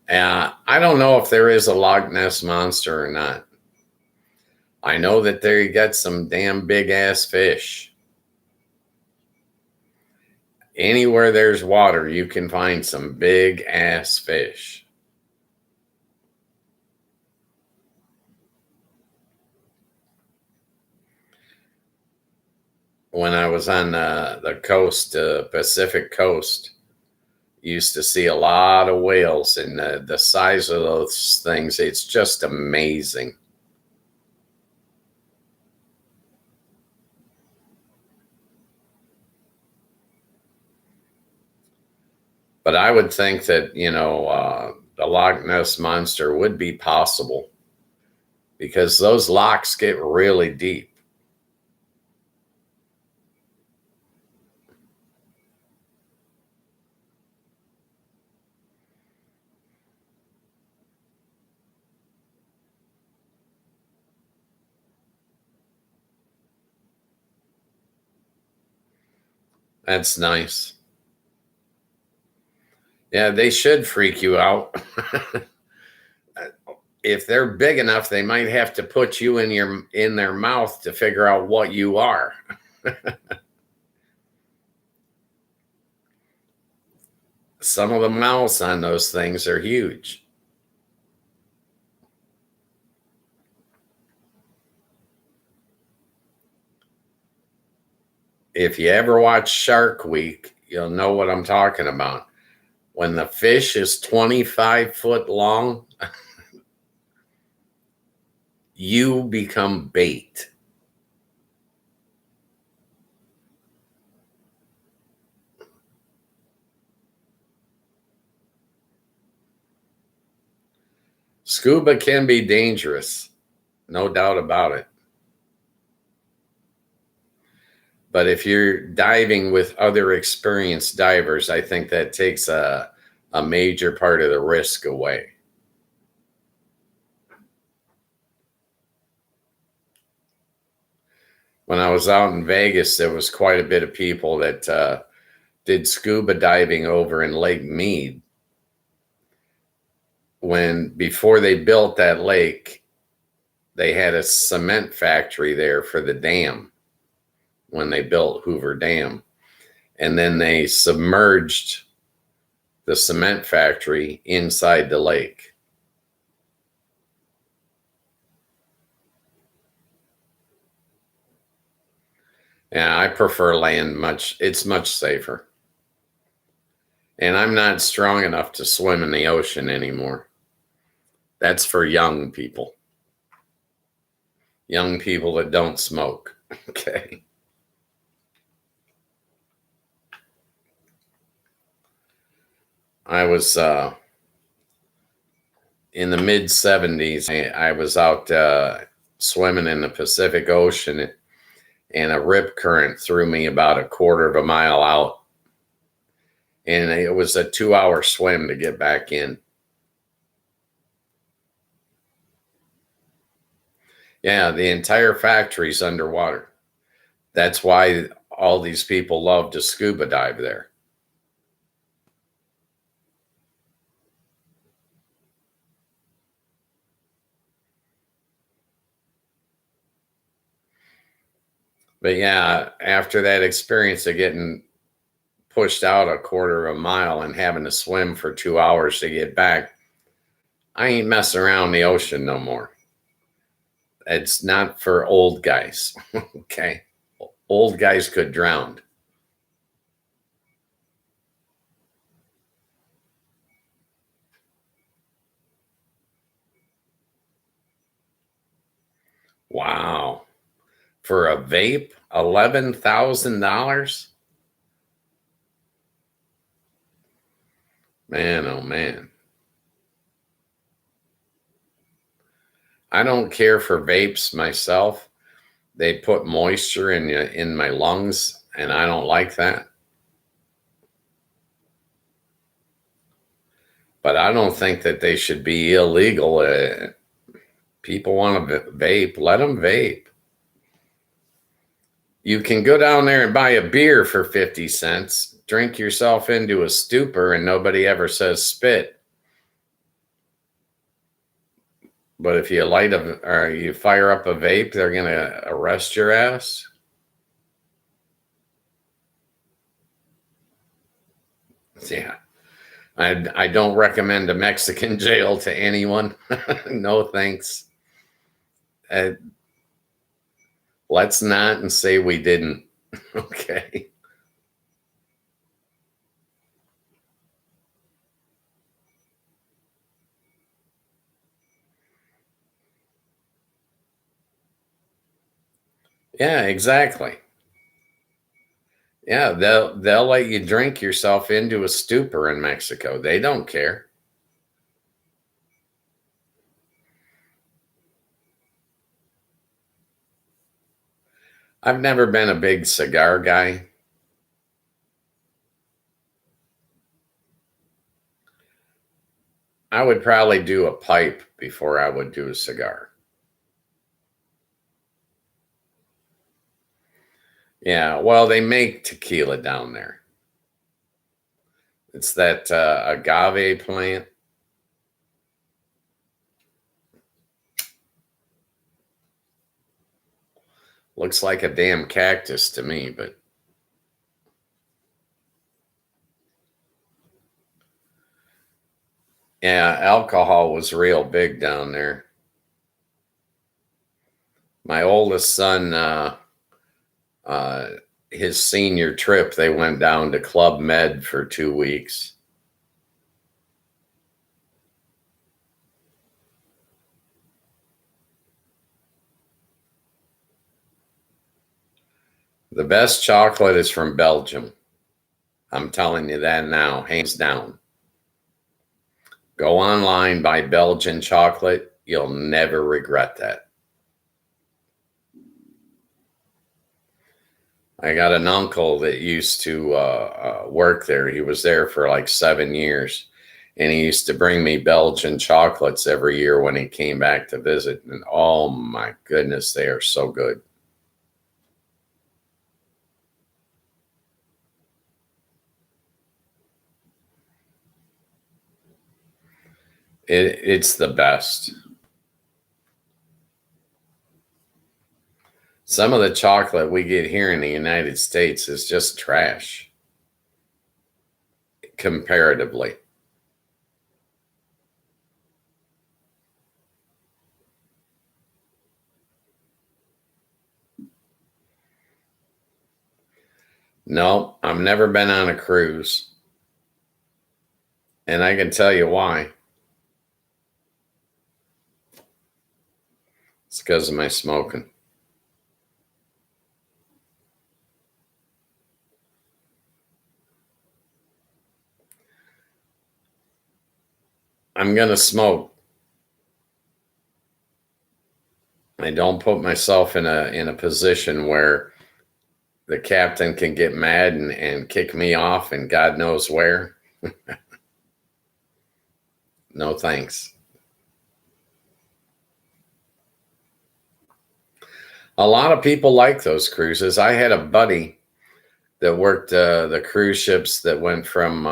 I don't know if there is a Loch Ness monster or not. I know that there you got some damn big ass fish. Anywhere there's water, you can find some big ass fish. When I was on the coast, Pacific coast, used to see a lot of whales, and the size of those things, it's just amazing. But I would think that, the Loch Ness monster would be possible because those lochs get really deep. That's nice. Yeah, they should freak you out. If they're big enough, they might have to put you in their mouth to figure out what you are. Some of the mouths on those things are huge. If you ever watch Shark Week, you'll know what I'm talking about. When the fish is 25 foot long, you become bait. Scuba can be dangerous, no doubt about it. But if you're diving with other experienced divers, I think that takes a major part of the risk away. When I was out in Vegas, there was quite a bit of people that did scuba diving over in Lake Mead. Before they built that lake, they had a cement factory there for the dam when they built Hoover Dam. And then they submerged the cement factory inside the lake. Yeah, I prefer land it's much safer. And I'm not strong enough to swim in the ocean anymore. That's for young people. Young people that don't smoke. Okay. I was in the mid 70s. I was out swimming in the Pacific Ocean, and a rip current threw me about a quarter of a mile out. And it was a 2-hour swim to get back in. Yeah, the entire factory's underwater. That's why all these people love to scuba dive there. But yeah, after that experience of getting pushed out a quarter of a mile and having to swim for 2 hours to get back, I ain't messing around the ocean no more. It's not for old guys. Okay. Old guys could drown. Wow. For a vape, $11,000? Man, oh man. I don't care for vapes myself. They put moisture in my lungs, and I don't like that. But I don't think that they should be illegal. People want to vape, let them vape. You can go down there and buy a beer for 50 cents, drink yourself into a stupor, and nobody ever says spit. But if you or you fire up a vape, they're going to arrest your ass. Yeah. I don't recommend a Mexican jail to anyone. No thanks. Let's not and say we didn't. Okay. Yeah, exactly. Yeah, they'll let you drink yourself into a stupor in Mexico. They don't care. I've never been a big cigar guy. I would probably do a pipe before I would do a cigar. Yeah, well, they make tequila down there. It's that agave plant. Looks like a damn cactus to me, but yeah, alcohol was real big down there. My oldest son his senior trip, they went down to Club Med for 2 weeks. The best chocolate is from Belgium. I'm telling you that now, hands down. Go online, buy Belgian chocolate. You'll never regret that. I got an uncle that used to work there. He was there for like 7 years. And he used to bring me Belgian chocolates every year when he came back to visit. And oh my goodness, they are so good. It's the best. Some of the chocolate we get here in the United States is just trash comparatively. No, I've never been on a cruise. And I can tell you why. It's because of my smoking. I'm going to smoke. I don't put myself in a position where the captain can get mad and kick me off and God knows where. No thanks. A lot of people like those cruises. I had a buddy that worked the cruise ships that went from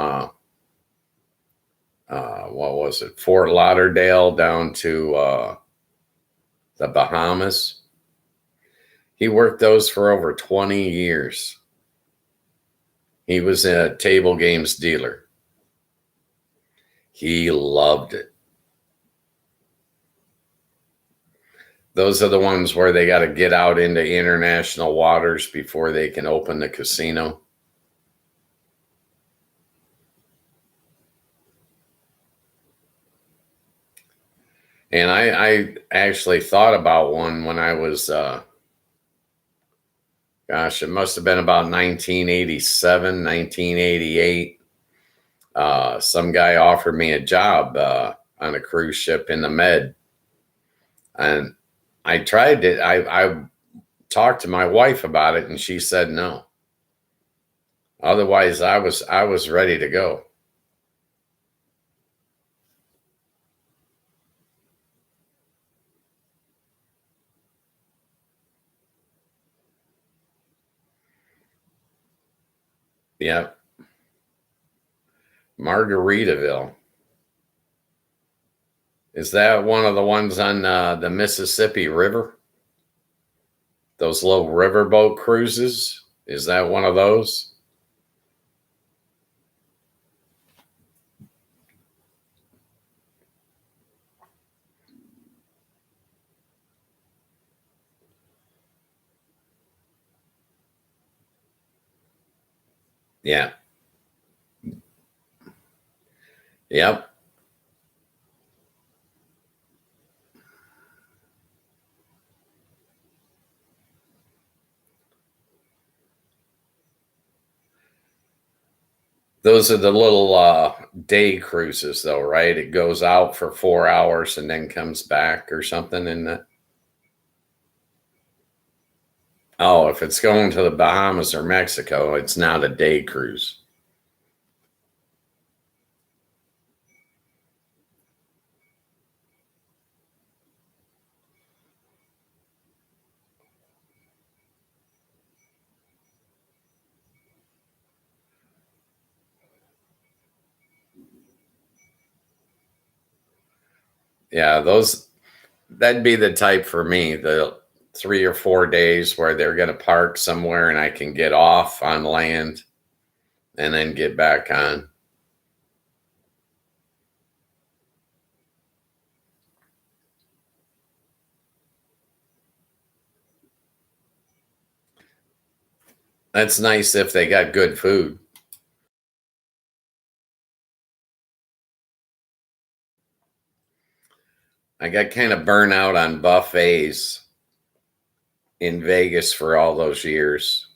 what was it, Fort Lauderdale down to the Bahamas. He worked those for over 20 years. He was a table games dealer. He loved it. Those are the ones where they got to get out into international waters before they can open the casino. And I actually thought about one when I was, gosh, it must have been about 1987, 1988. Some guy offered me a job on a cruise ship in the Med. And I tried it. I talked to my wife about it and she said no. Otherwise, I was ready to go. Yeah. Margaritaville. Is that one of the ones on the Mississippi River? Those little riverboat cruises? Is that one of those? Yeah. Yep. Those are the little day cruises, though, right? It goes out for 4 hours and then comes back or something in that. Oh, if it's going to the Bahamas or Mexico, it's not a day cruise. Yeah, that'd be the type for me. The 3 or 4 days where they're going to park somewhere and I can get off on land and then get back on. That's nice if they got good food. I got kind of burnt out on buffets in Vegas for all those years.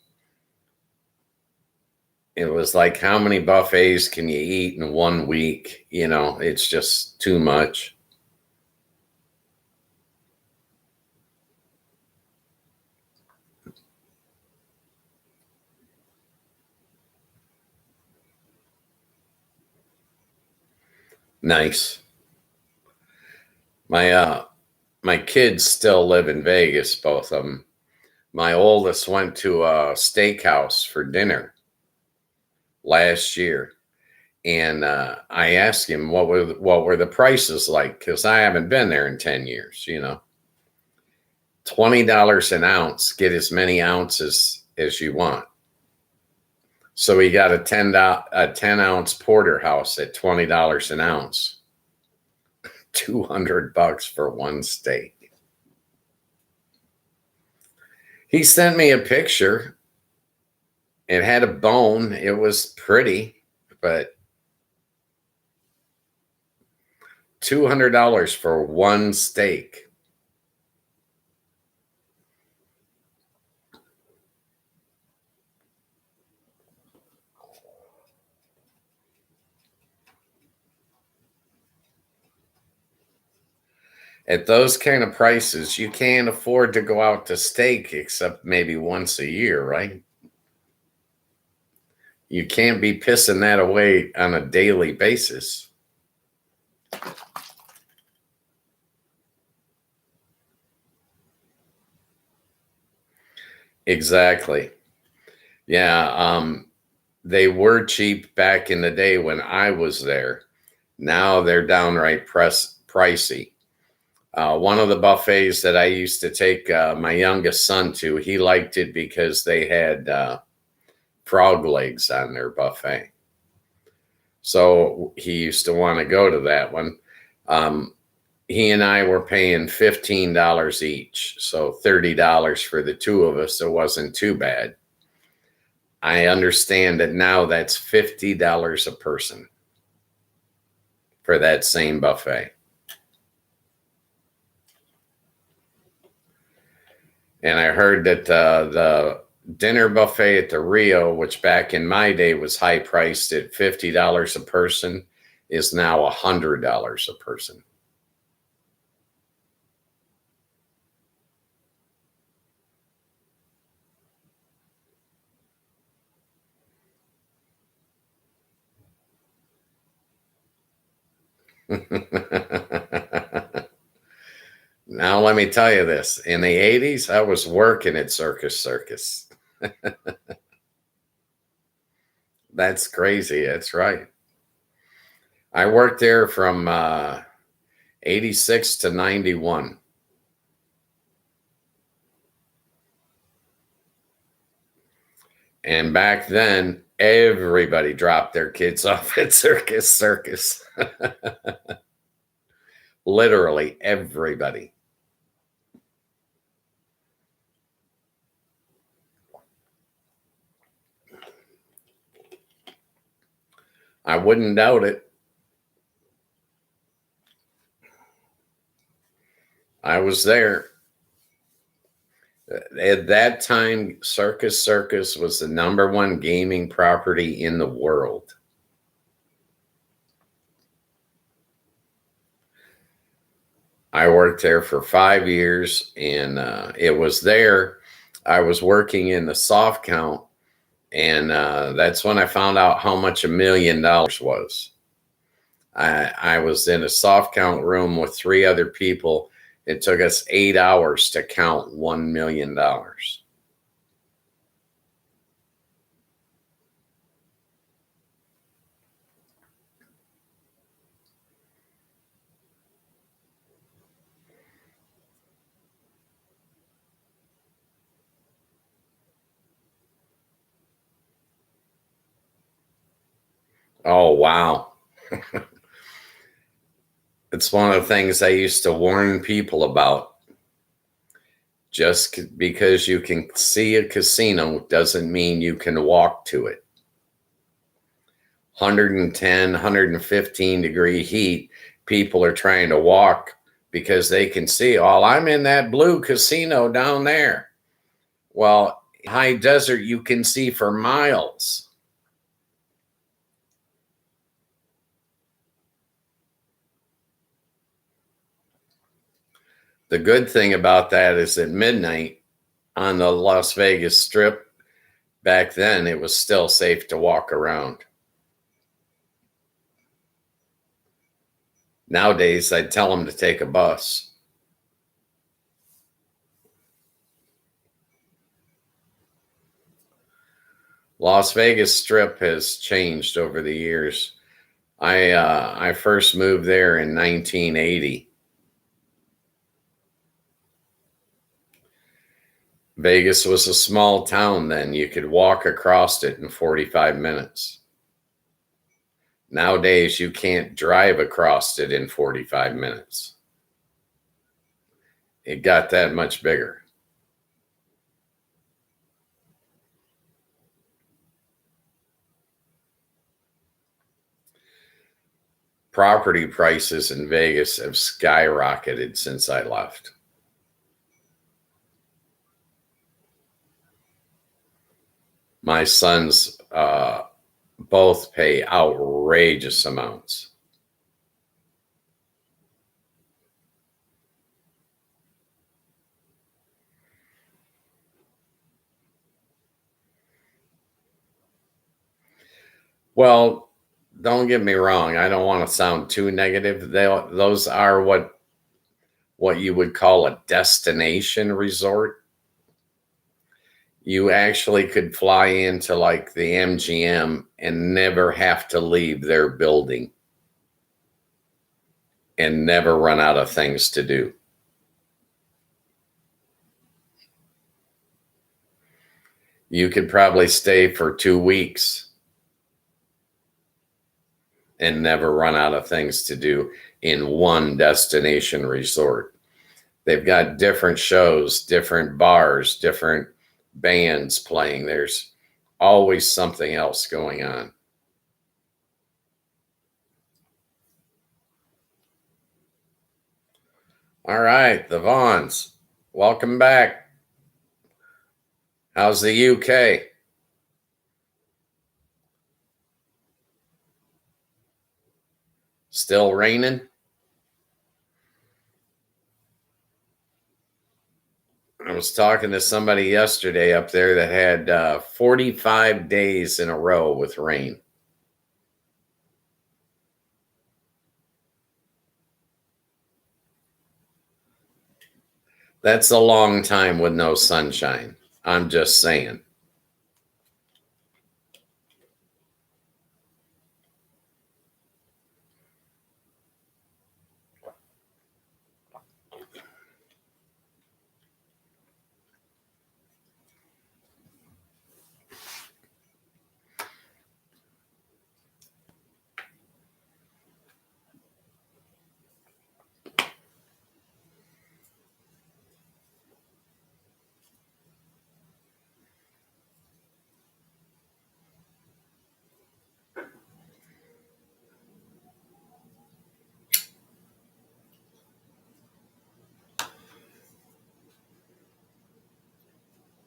It was like, how many buffets can you eat in 1 week? You know, it's just too much. Nice. My kids still live in Vegas, both of them. My oldest went to a steakhouse for dinner last year, and I asked him what were the prices like, because I haven't been there in 10 years. You know, $20 an ounce, get as many ounces as you want. So he got a 10-ounce porterhouse at $20 an ounce. $200 for one steak. He sent me a picture. It had a bone. It was pretty, but $200 for one steak. At those kind of prices, you can't afford to go out to steak except maybe once a year, right? You can't be pissing that away on a daily basis. Exactly. Yeah, they were cheap back in the day when I was there. Now they're downright pricey. One of the buffets that I used to take my youngest son to, he liked it because they had frog legs on their buffet. So he used to want to go to that one. He and I were paying $15 each, so $30 for the two of us. It wasn't too bad. I understand that now that's $50 a person for that same buffet. And I heard that the dinner buffet at the Rio, which back in my day was high priced at $50 a person, is now $100 a person. Now, let me tell you this. In the 80s, I was working at Circus Circus. That's crazy. That's right. I worked there from 86 to 91. And back then, everybody dropped their kids off at Circus Circus. Literally everybody. I wouldn't doubt it. I was there. At that time, Circus Circus was the #1 gaming property in the world. I worked there for 5 years, and it was there. I was working in the soft count, and that's when I found out how much $1 million was. I was in a soft count room with 3 other people. It took us 8 hours to count $1 million. Oh, wow. It's one of the things I used to warn people about. Just because you can see a casino doesn't mean you can walk to it. 110, 115 degree heat, people are trying to walk because they can see, oh, I'm in that blue casino down there. Well, high desert, you can see for miles. The good thing about that is at midnight on the Las Vegas Strip, back then, it was still safe to walk around. Nowadays, I'd tell them to take a bus. Las Vegas Strip has changed over the years. I first moved there in 1980. Vegas was a small town then. You could walk across it in 45 minutes. Nowadays, you can't drive across it in 45 minutes. It got that much bigger. Property prices in Vegas have skyrocketed since I left. My sons both pay outrageous amounts. Well, don't get me wrong. I don't want to sound too negative. Those are what you would call a destination resort. You actually could fly into like the MGM and never have to leave their building and never run out of things to do. You could probably stay for 2 weeks and never run out of things to do in one destination resort. They've got different shows, different bars, different bands playing. There's always something else going on. All right, the Vaughns, welcome back. How's the UK? Still raining? I was talking to somebody yesterday up there that had 45 days in a row with rain. That's a long time with no sunshine. I'm just saying.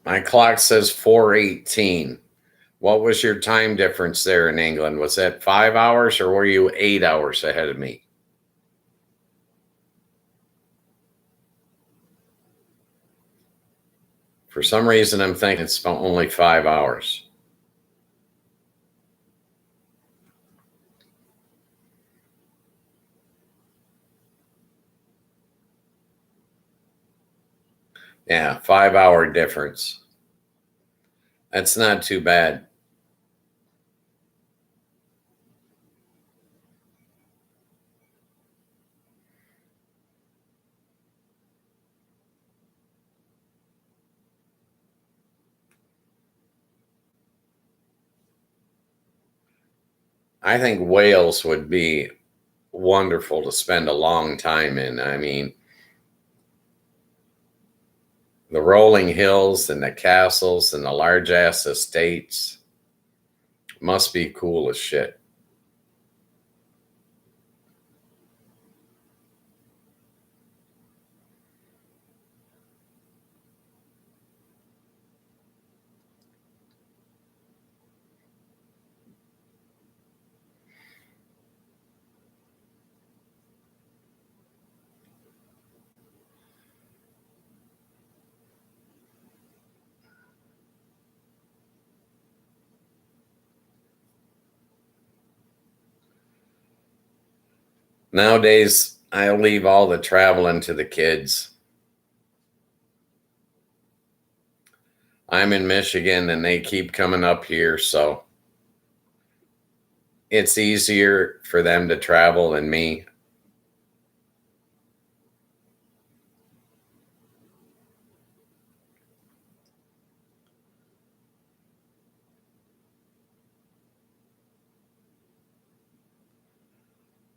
My clock says 4:18. What was your time difference there in England? Was that 5 hours or were you 8 hours ahead of me? For some reason, I'm thinking it's only 5 hours. Yeah, 5 hour difference. That's not too bad. I think Wales would be wonderful to spend a long time in. I mean, The rolling hills and the castles and the large ass estates must be cool as shit. Nowadays, I leave all the traveling to the kids. I'm in Michigan and they keep coming up here, so it's easier for them to travel than me.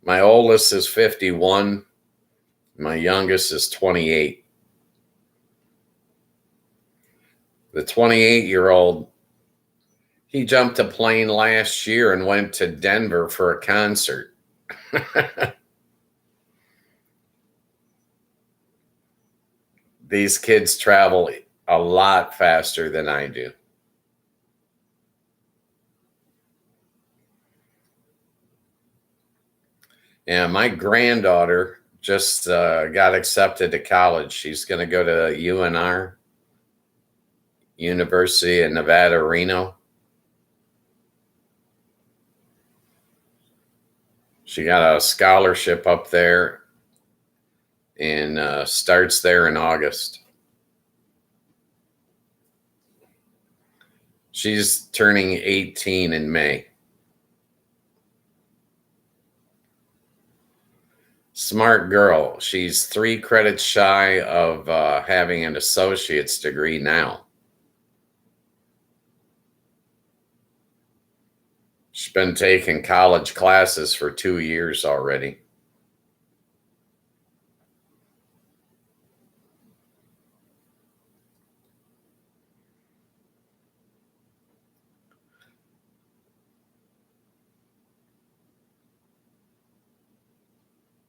My oldest is 51. My youngest is 28. The 28-year-old, he jumped a plane last year and went to Denver for a concert. These kids travel a lot faster than I do. Yeah, my granddaughter just got accepted to college. She's going to go to UNR, University of Nevada, Reno. She got a scholarship up there and starts there in August. She's turning 18 in May. Smart girl. She's 3 credits shy of having an associate's degree now. She's been taking college classes for 2 years already.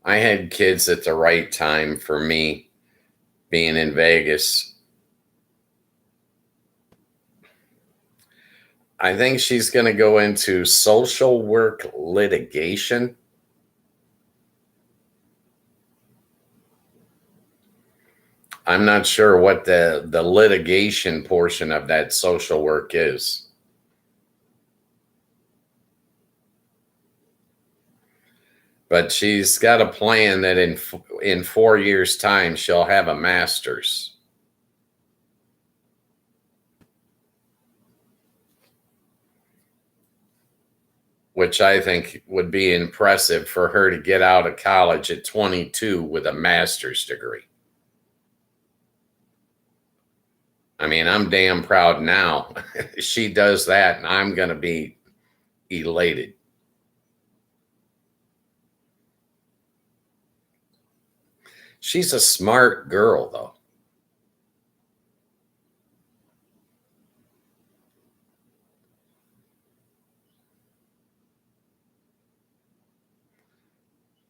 I had kids at the right time for me being in Vegas. I think she's going to go into social work litigation. I'm not sure what the litigation portion of that social work is. But she's got a plan that in 4 years' time, she'll have a master's. Which I think would be impressive for her to get out of college at 22 with a master's degree. I mean, I'm damn proud now. She does that, and I'm going to be elated. She's a smart girl, though.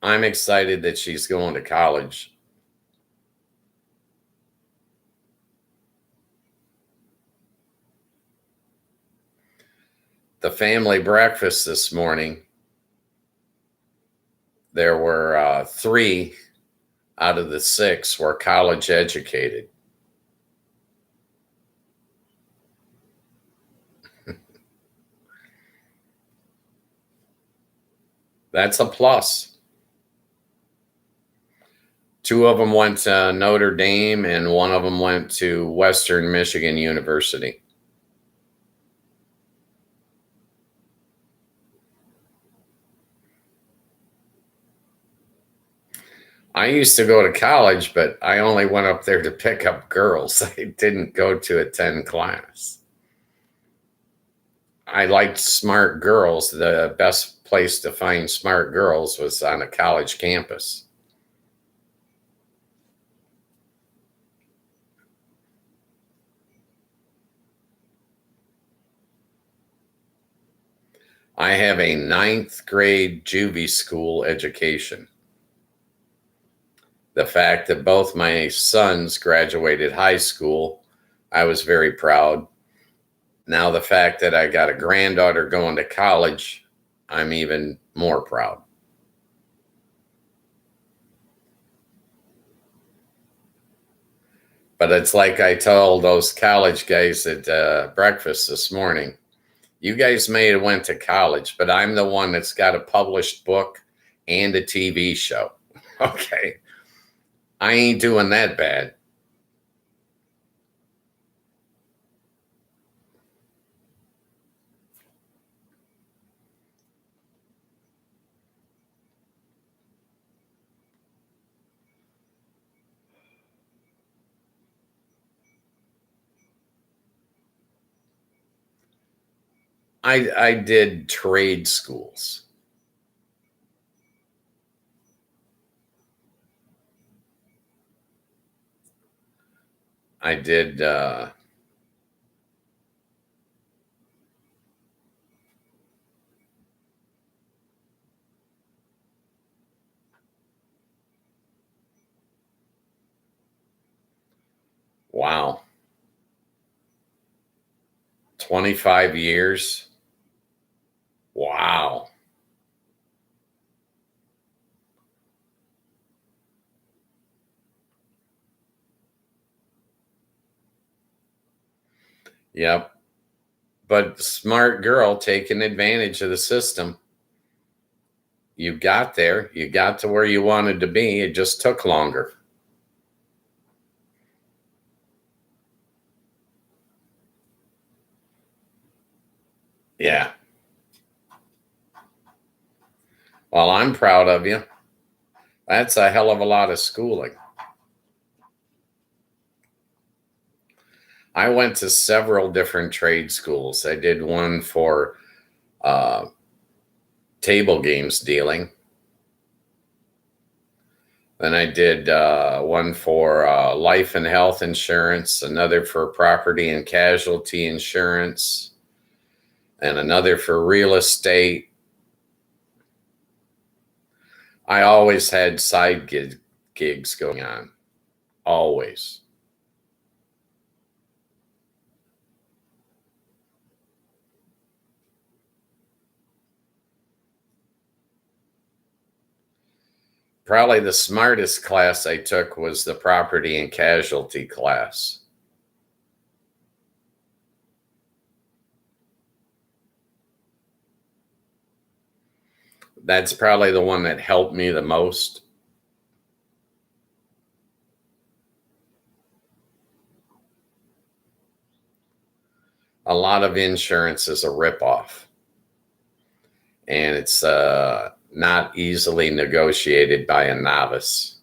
I'm excited that she's going to college. The family breakfast this morning, there were 3 out of the 6 were college educated. That's a plus. 2 of them went to Notre Dame and 1 of them went to Western Michigan University. I used to go to college, but I only went up there to pick up girls. I didn't go to attend class. I liked smart girls. The best place to find smart girls was on a college campus. I have a 9th grade juvie school education. The fact that both my sons graduated high school, I was very proud. Now, the fact that I got a granddaughter going to college, I'm even more proud. But it's like I told those college guys at breakfast this morning. You guys may have went to college, but I'm the one that's got a published book and a TV show. Okay. I ain't doing that bad. I did trade schools. I did wow. 25 years. Wow. Yep. But smart girl taking advantage of the system. You got there. You got to where you wanted to be. It just took longer. Yeah. Well, I'm proud of you. That's a hell of a lot of schooling. I went to several different trade schools. I did one for uh, table games dealing. Then I did one for life and health insurance, another for property and casualty insurance, and another for real estate. I always had side gigs going on. Always. Probably the smartest class I took was the property and casualty class. That's probably the one that helped me the most. A lot of insurance is a ripoff, and it's not easily negotiated by a novice.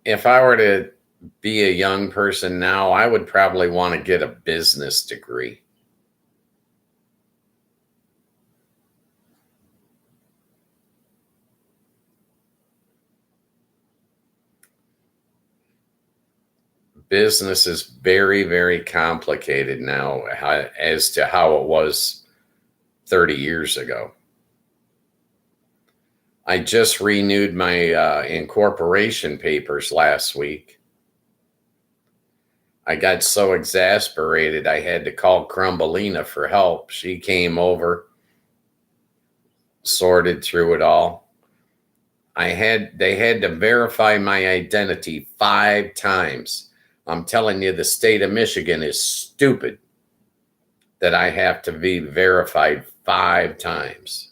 If I were to be a young person now, I would probably want to get a business degree. Business is very, very complicated now as to how it was 30 years ago. I just renewed my incorporation papers last week. I got so exasperated I had to call Crumbelina for help. She came over, sorted through it all. They had to verify my identity 5 times. I'm telling you, the state of Michigan is stupid that I have to be verified 5 times.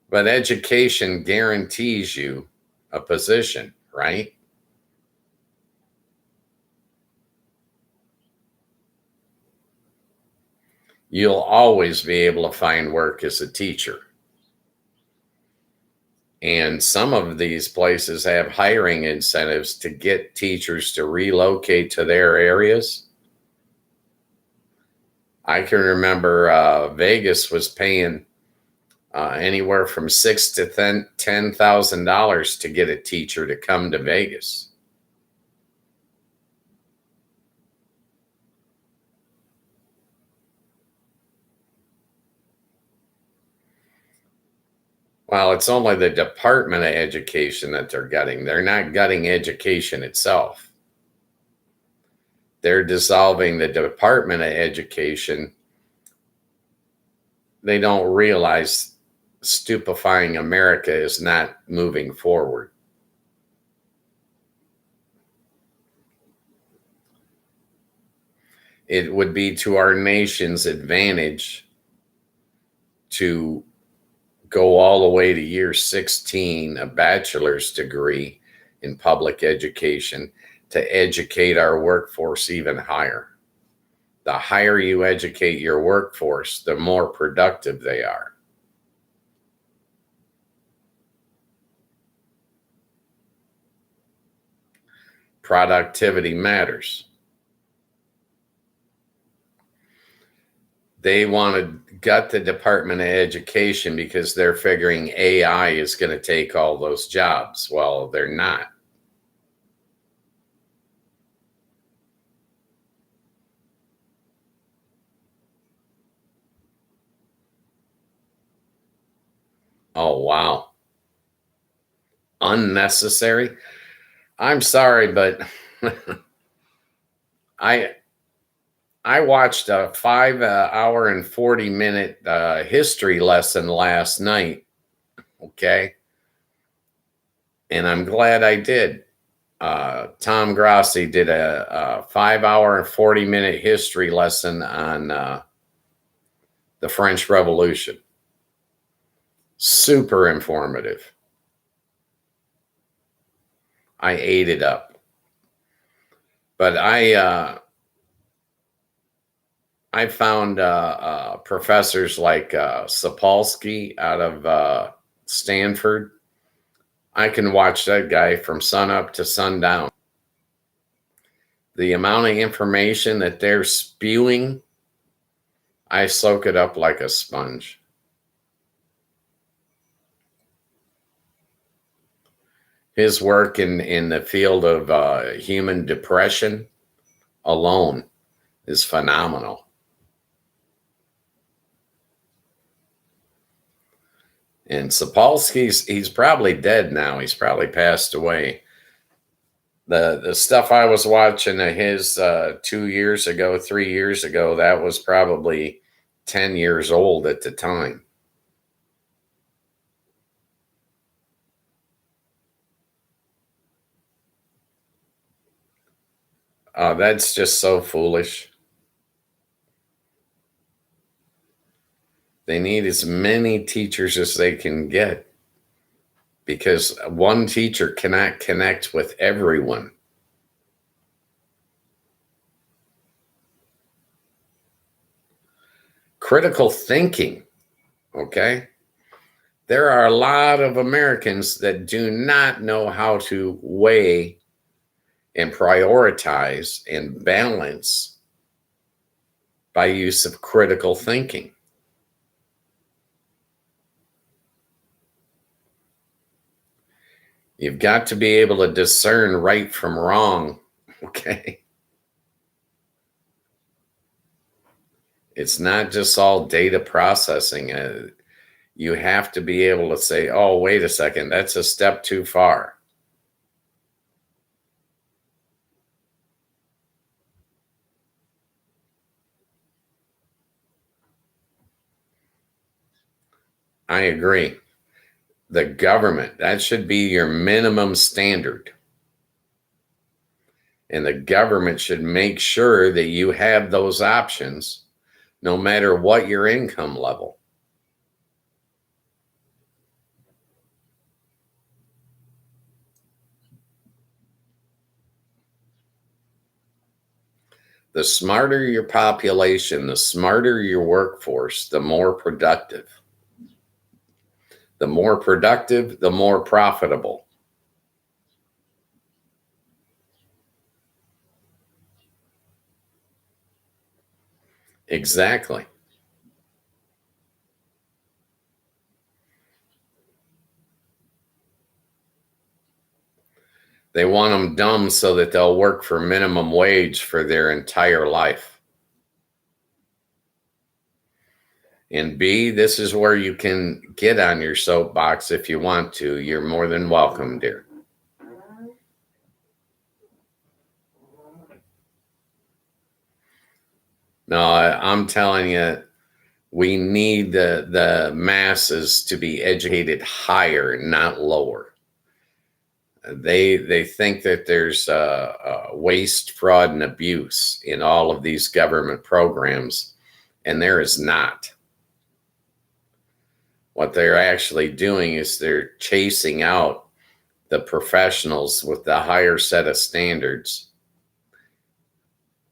But education guarantees you a position, right? You'll always be able to find work as a teacher. And some of these places have hiring incentives to get teachers to relocate to their areas. I can remember Vegas was paying anywhere from $6,000 to $10,000 to get a teacher to come to Vegas. Well, it's only the Department of Education that they're gutting. They're not gutting education itself. They're dissolving the Department of Education. They don't realize stupefying America is not moving forward. It would be to our nation's advantage to go all the way to year 16, a bachelor's degree in public education, to educate our workforce even higher. The higher you educate your workforce, the more productive they are. Productivity matters. They want to gut the Department of Education because they're figuring AI is going to take all those jobs. Well, they're not. Oh, wow. Unnecessary. I'm sorry, but I watched a 5 hour and 40-minute history lesson last night. Okay. And I'm glad I did. Tom Grassi did a 5 hour and 40-minute history lesson on the French Revolution. Super informative. I ate it up. But I found professors like Sapolsky out of Stanford. I can watch that guy from sun up to sundown. The amount of information that they're spewing, I soak it up like a sponge. His work in the field of human depression alone is phenomenal. And Sapolsky's, he's probably dead now. He's probably passed away. The stuff I was watching of his 2 years ago, 3 years ago, that was probably 10 years old at the time. That's just so foolish. They need as many teachers as they can get because one teacher cannot connect with everyone. Critical thinking, okay? There are a lot of Americans that do not know how to weigh and prioritize and balance by use of critical thinking. You've got to be able to discern right from wrong, okay? It's not just all data processing. You have to be able to say, oh, wait a second, that's a step too far. I agree. The government, that should be your minimum standard. And the government should make sure that you have those options no matter what your income level. The smarter your population, the smarter your workforce, the more productive. The more productive, the more profitable. Exactly. They want them dumb so that they'll work for minimum wage for their entire life. And B, this is where you can get on your soapbox if you want to. You're more than welcome, dear. No, I'm telling you, we need the masses to be educated higher, not lower. They think that there's waste, fraud, and abuse in all of these government programs, and there is not. What they're actually doing is they're chasing out the professionals with the higher set of standards,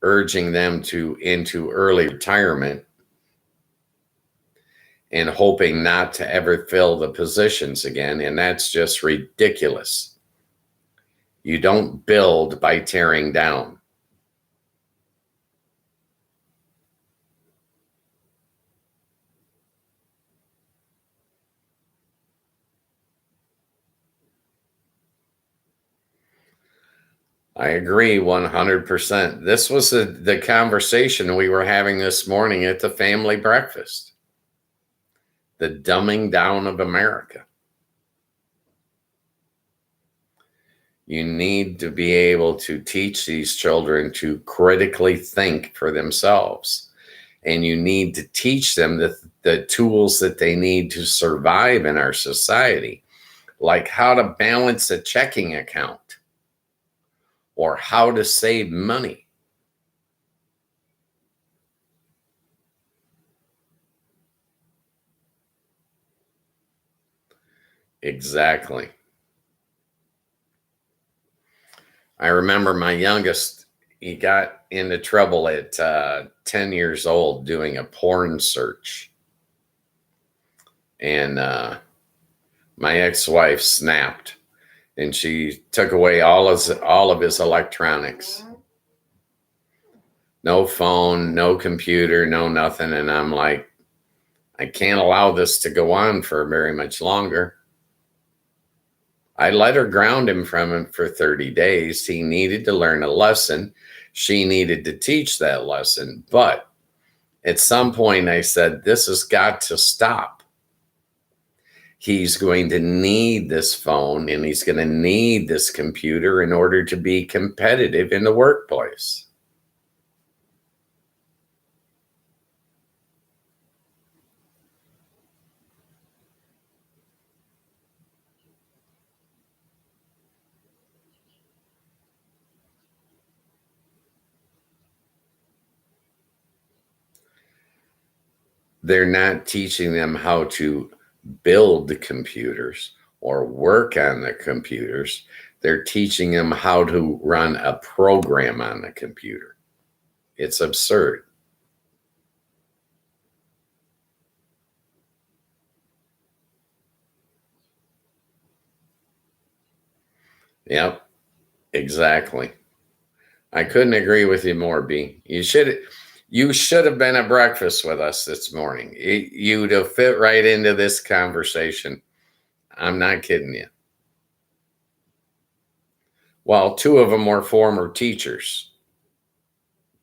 urging them into early retirement and hoping not to ever fill the positions again. And that's just ridiculous. You don't build by tearing down. I agree 100%. This was the conversation we were having this morning at the family breakfast. The dumbing down of America. You need to be able to teach these children to critically think for themselves. And you need to teach them the tools that they need to survive in our society, like how to balance a checking account or how to save money. Exactly. I remember my youngest, he got into trouble at 10 years old doing a porn search. And my ex-wife snapped and she took away all of his electronics. No phone, no computer, no nothing. And I'm like, I can't allow this to go on for very much longer. I let her ground him from him for 30 days. He needed to learn a lesson. She needed to teach that lesson. But at some point, I said, this has got to stop. He's going to need this phone and he's going to need this computer in order to be competitive in the workplace. They're not teaching them how to build the computers or work on the computers. They're teaching them how to run a program on the computer. It's absurd. Yep, exactly. I couldn't agree with you more, B. You should have been at breakfast with us this morning. You'd have fit right into this conversation. I'm not kidding you. Well, two of them were former teachers,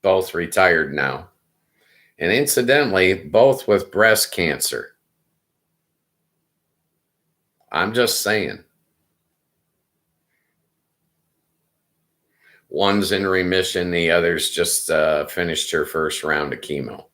both retired now. And incidentally, both with breast cancer. I'm just saying. One's in remission, the other's just finished her first round of chemo.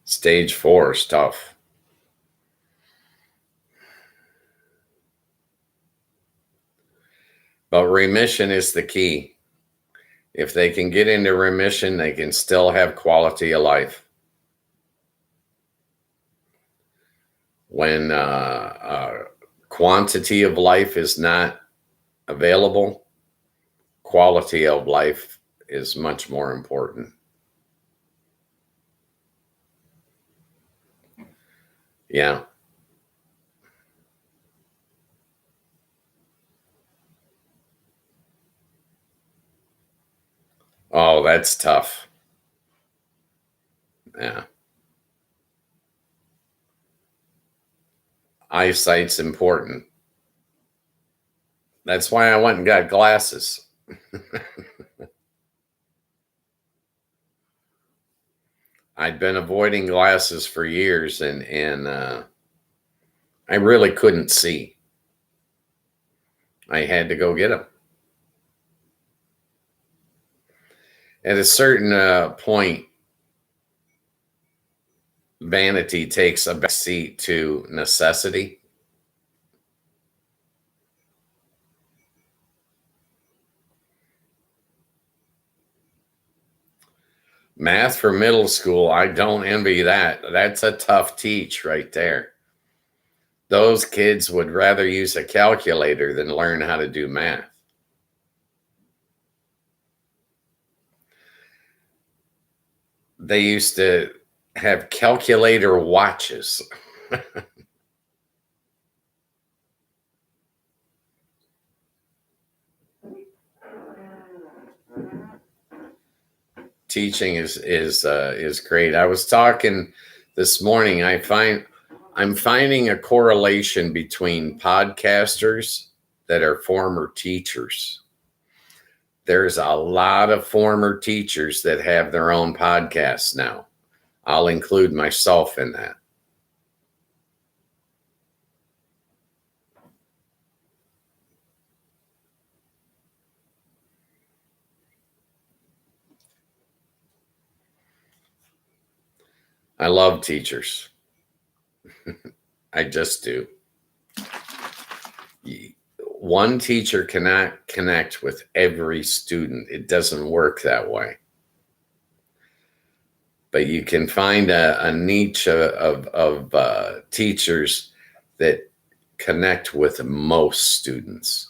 Stage 4 is tough. But remission is the key. If they can get into remission, they can still have quality of life. When quantity of life is not available, quality of life is much more important. Yeah. Oh, that's tough. Yeah. Eyesight's important. That's why I went and got glasses. I'd been avoiding glasses for years, and I really couldn't see. I had to go get them. At a certain point, vanity takes a backseat to necessity. Math for middle school, I don't envy that. That's a tough teach right there. Those kids would rather use a calculator than learn how to do math. They used to have calculator watches. Teaching is great. I was talking this morning. I'm finding a correlation between podcasters that are former teachers. There's a lot of former teachers that have their own podcasts now. I'll include myself in that. I love teachers. I just do. One teacher cannot connect with every student. It doesn't work that way. But you can find a niche of teachers that connect with most students.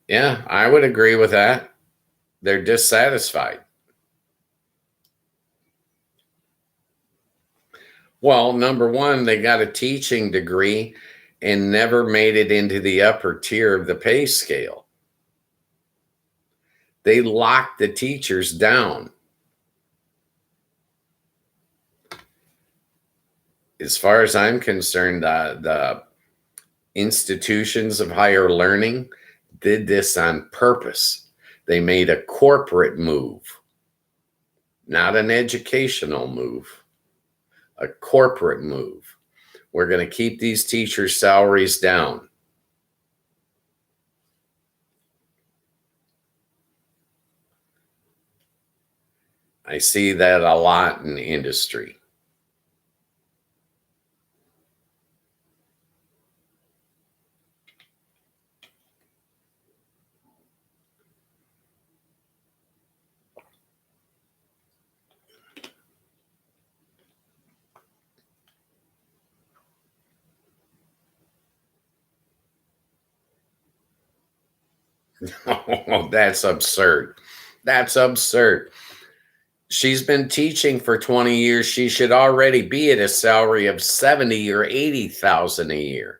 Yeah, I would agree with that. They're dissatisfied. Well, number one, they got a teaching degree and never made it into the upper tier of the pay scale. They locked the teachers down. As far as I'm concerned, the institutions of higher learning did this on purpose. They made a corporate move, not an educational move, a corporate move. We're going to keep these teachers' salaries down. I see that a lot in the industry. Oh, that's absurd. That's absurd. She's been teaching for 20 years. She should already be at a salary of 70 or 80,000 a year.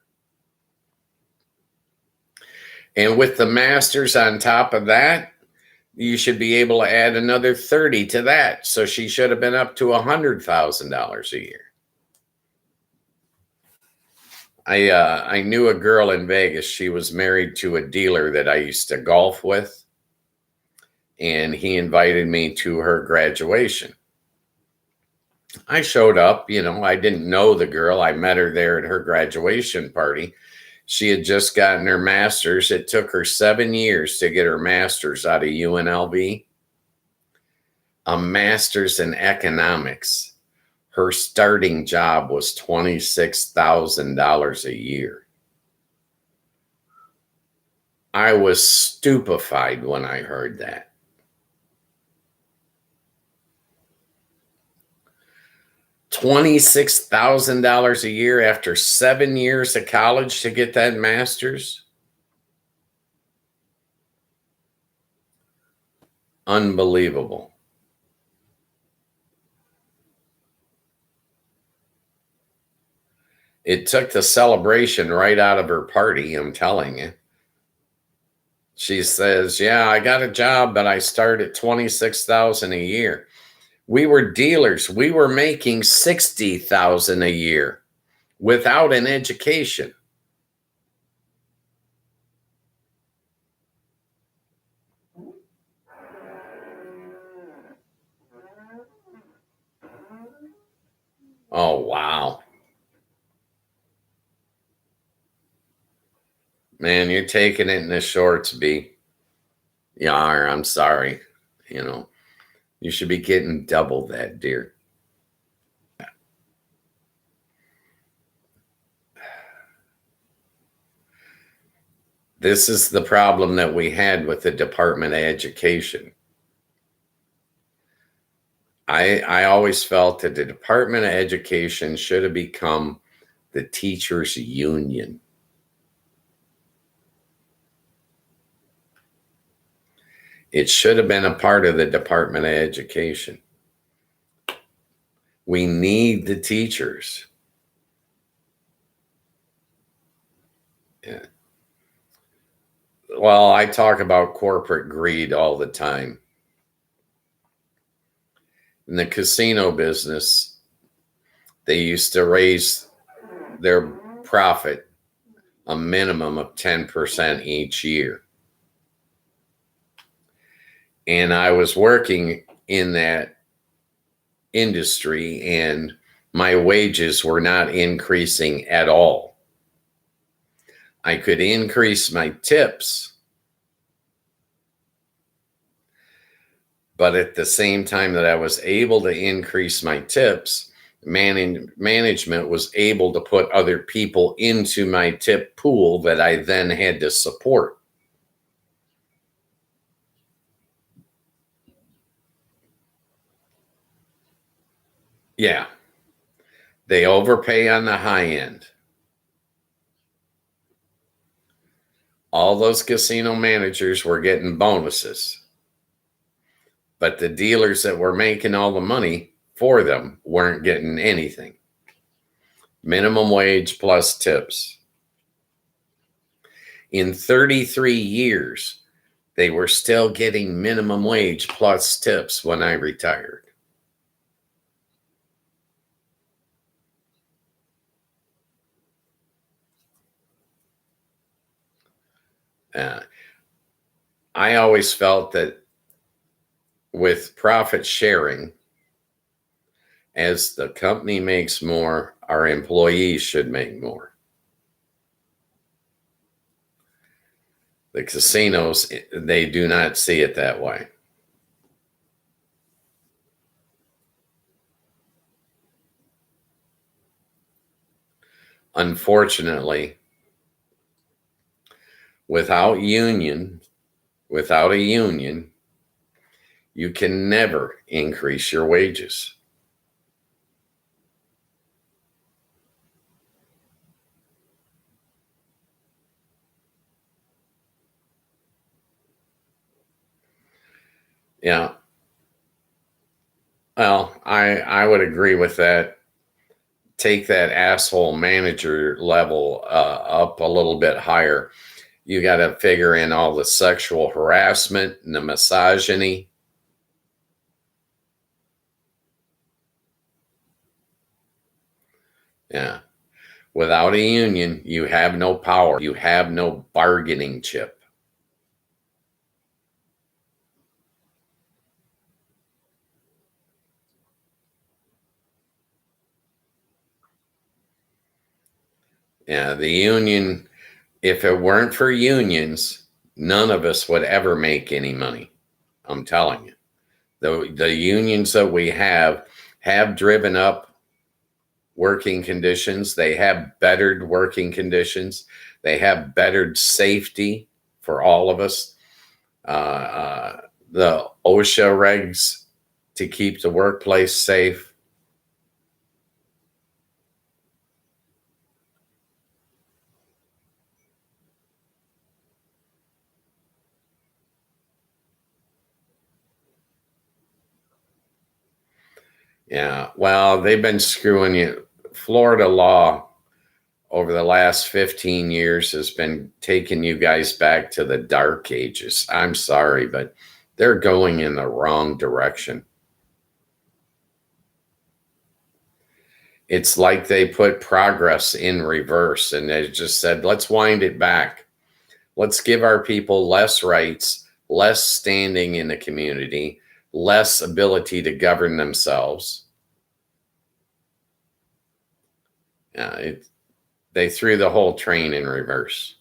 And with the masters on top of that, you should be able to add another 30 to that. So she should have been up to $100,000 a year. I knew a girl in Vegas. She was married to a dealer that I used to golf with, and he invited me to her graduation. I showed up, I didn't know the girl. I met her there at her graduation party. She had just gotten her master's. It took her 7 years to get her master's out of UNLV, a master's in economics. Her starting job was $26,000 a year. I was stupefied when I heard that. $26,000 a year after 7 years of college to get that master's? Unbelievable. It took the celebration right out of her party, I'm telling you. She says, yeah, I got a job, but I start at $26,000 a year. We were dealers. We were making $60,000 a year without an education. Oh, wow. Man, you're taking it in the shorts, B. Yeah, I'm sorry. You know, you should be getting double that, dear. This is the problem that we had with the Department of Education. I always felt that the Department of Education should have become the teachers' union. It should have been a part of the Department of Education. We need the teachers. Yeah. Well, I talk about corporate greed all the time. In the casino business, they used to raise their profit a minimum of 10% each year. And I was working in that industry, and my wages were not increasing at all. I could increase my tips, but at the same time that I was able to increase my tips, management was able to put other people into my tip pool that I then had to support. Yeah. They overpay on the high end. All those casino managers were getting bonuses, but the dealers that were making all the money for them weren't getting anything. Minimum wage plus tips. In 33 years, they were still getting minimum wage plus tips when I retired. I always felt that with profit sharing, as the company makes more, our employees should make more. The casinos, they do not see it that way. Unfortunately, without a union, you can never increase your wages. Yeah. Well, I would agree with that. Take that asshole manager level up a little bit higher. You got to figure in all the sexual harassment and the misogyny. Yeah. Without a union, you have no power. You have no bargaining chip. Yeah, the union, if it weren't for unions, none of us would ever make any money. I'm telling you. The unions that we have driven up working conditions. They have bettered working conditions. They have bettered safety for all of us. The OSHA regs to keep the workplace safe. Yeah. Well, they've been screwing you. Florida law over the last 15 years has been taking you guys back to the dark ages. I'm sorry, but they're going in the wrong direction. It's like they put progress in reverse and they just said, let's wind it back. Let's give our people less rights, less standing in the community, less ability to govern themselves. They threw the whole train in reverse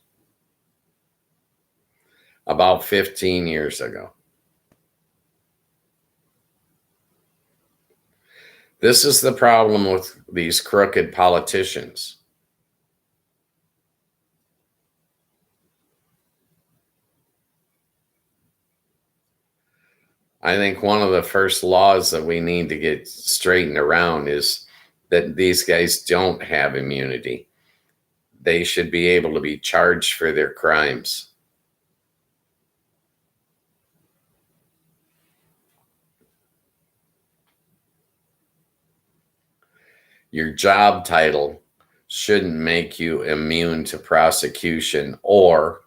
about 15 years ago. This is the problem with these crooked politicians. I think one of the first laws that we need to get straightened around is that these guys don't have immunity. They should be able to be charged for their crimes. Your job title shouldn't make you immune to prosecution or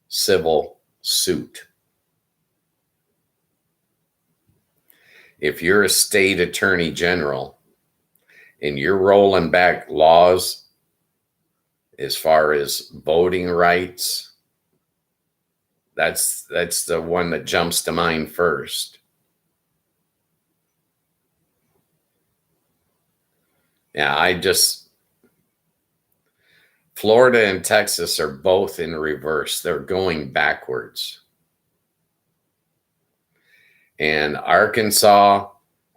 civil suit. If you're a state attorney general and you're rolling back laws as far as voting rights, that's the one that jumps to mind first. Yeah, Florida and Texas are both in reverse. They're going backwards. And Arkansas,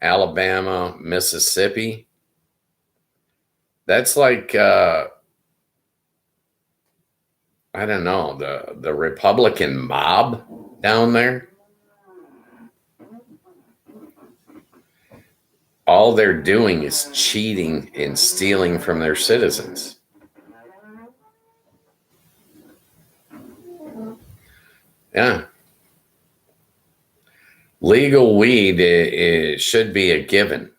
Alabama, Mississippi, that's like, I don't know, the Republican mob down there. All they're doing is cheating and stealing from their citizens. Yeah. Legal weed it should be a given.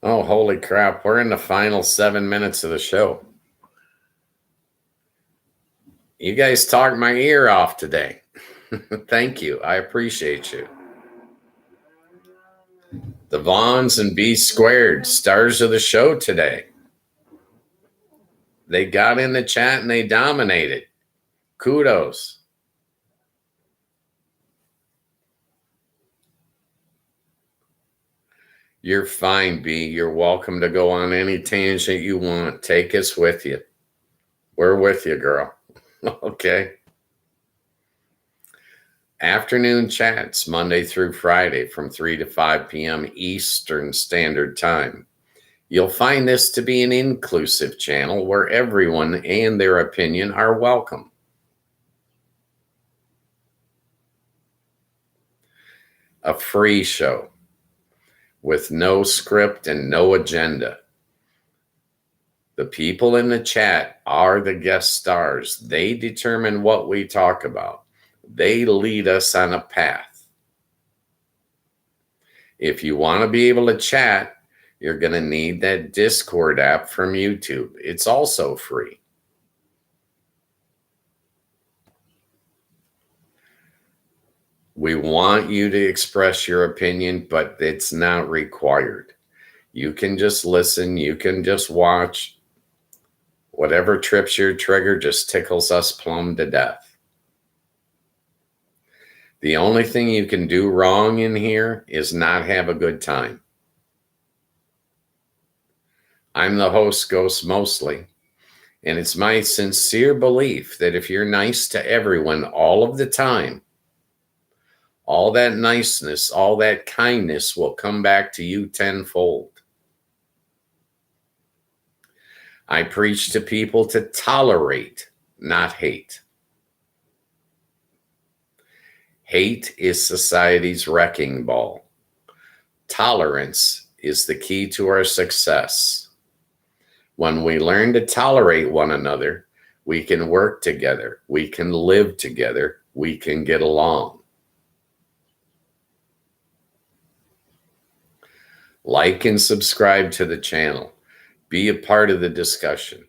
Oh, holy crap. We're in the final 7 minutes of the show. You guys talked my ear off today. Thank you. I appreciate you. The Vaughns and B Squared, stars of the show today. They got in the chat and they dominated. Kudos. You're fine, B. You're welcome to go on any tangent you want. Take us with you. We're with you, girl. Okay. Afternoon chats, Monday through Friday from 3 to 5 p.m. Eastern Standard Time. You'll find this to be an inclusive channel where everyone and their opinion are welcome. A free show with no script and no agenda. The people in the chat are the guest stars. They determine what we talk about. They lead us on a path. If you want to be able to chat, you're going to need that Discord app from YouTube. It's also free. We want you to express your opinion, but it's not required. You can just listen. You can just watch. Whatever trips your trigger just tickles us plumb to death. The only thing you can do wrong in here is not have a good time. I'm the host, Ghost Mostly, and it's my sincere belief that if you're nice to everyone all of the time, all that niceness, all that kindness will come back to you tenfold. I preach to people to tolerate, not hate. Hate is society's wrecking ball. Tolerance is the key to our success. When we learn to tolerate one another, We can work together. We can live together. We can get along. Like and subscribe to the channel. Be a part of the discussion.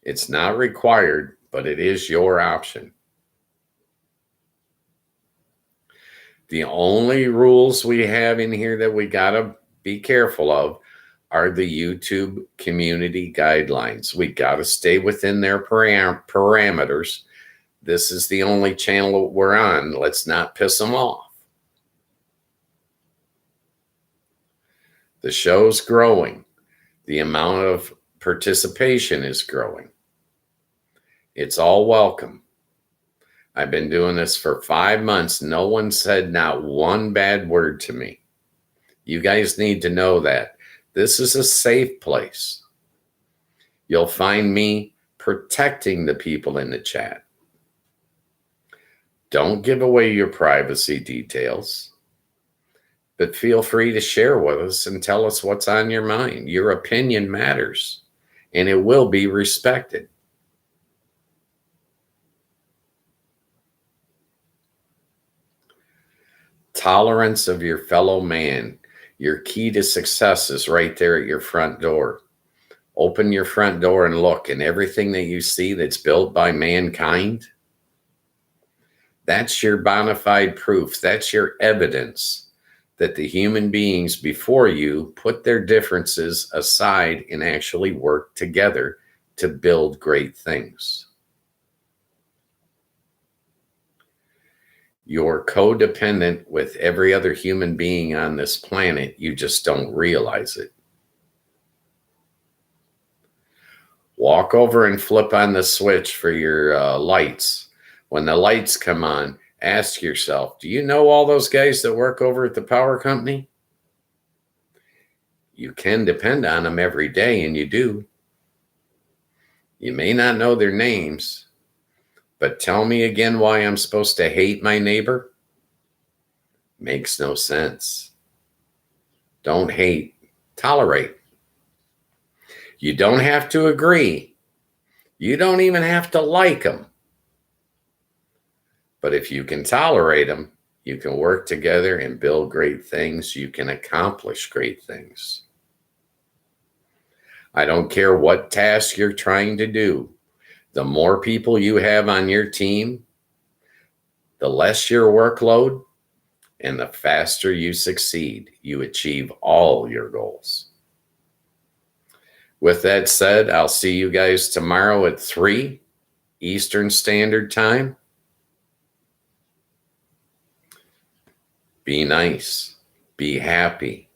It's not required, but it is your option. The only rules we have in here that we got to be careful of are the YouTube community guidelines. We got to stay within their parameters. This is the only channel we're on. Let's not piss them off. The show's growing. The amount of participation is growing. It's all welcome. I've been doing this for 5 months. No one said not one bad word to me. You guys need to know that. This is a safe place. You'll find me protecting the people in the chat. Don't give away your privacy details, but feel free to share with us and tell us what's on your mind. Your opinion matters, and it will be respected. Tolerance of your fellow man. Your key to success is right there at your front door. Open your front door and look, and everything that you see that's built by mankind, that's your bona fide proof. That's your evidence that the human beings before you put their differences aside and actually work together to build great things. You're codependent with every other human being on this planet. You just don't realize it. Walk over and flip on the switch for your lights. When the lights come on, ask yourself, do you know all those guys that work over at the power company? You can depend on them every day, and you do. You may not know their names, but tell me again why I'm supposed to hate my neighbor? Makes no sense. Don't hate, tolerate. You don't have to agree. You don't even have to like them. But if you can tolerate them, you can work together and build great things. You can accomplish great things. I don't care what task you're trying to do. The more people you have on your team, the less your workload, and the faster you succeed. You achieve all your goals. With that said, I'll see you guys tomorrow at 3 Eastern Standard Time. Be nice. Be happy.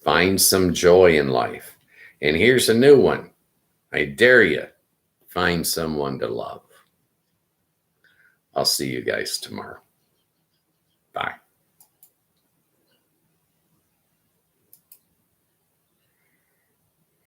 Find some joy in life. And here's a new one. I dare you. Find someone to love. I'll see you guys tomorrow.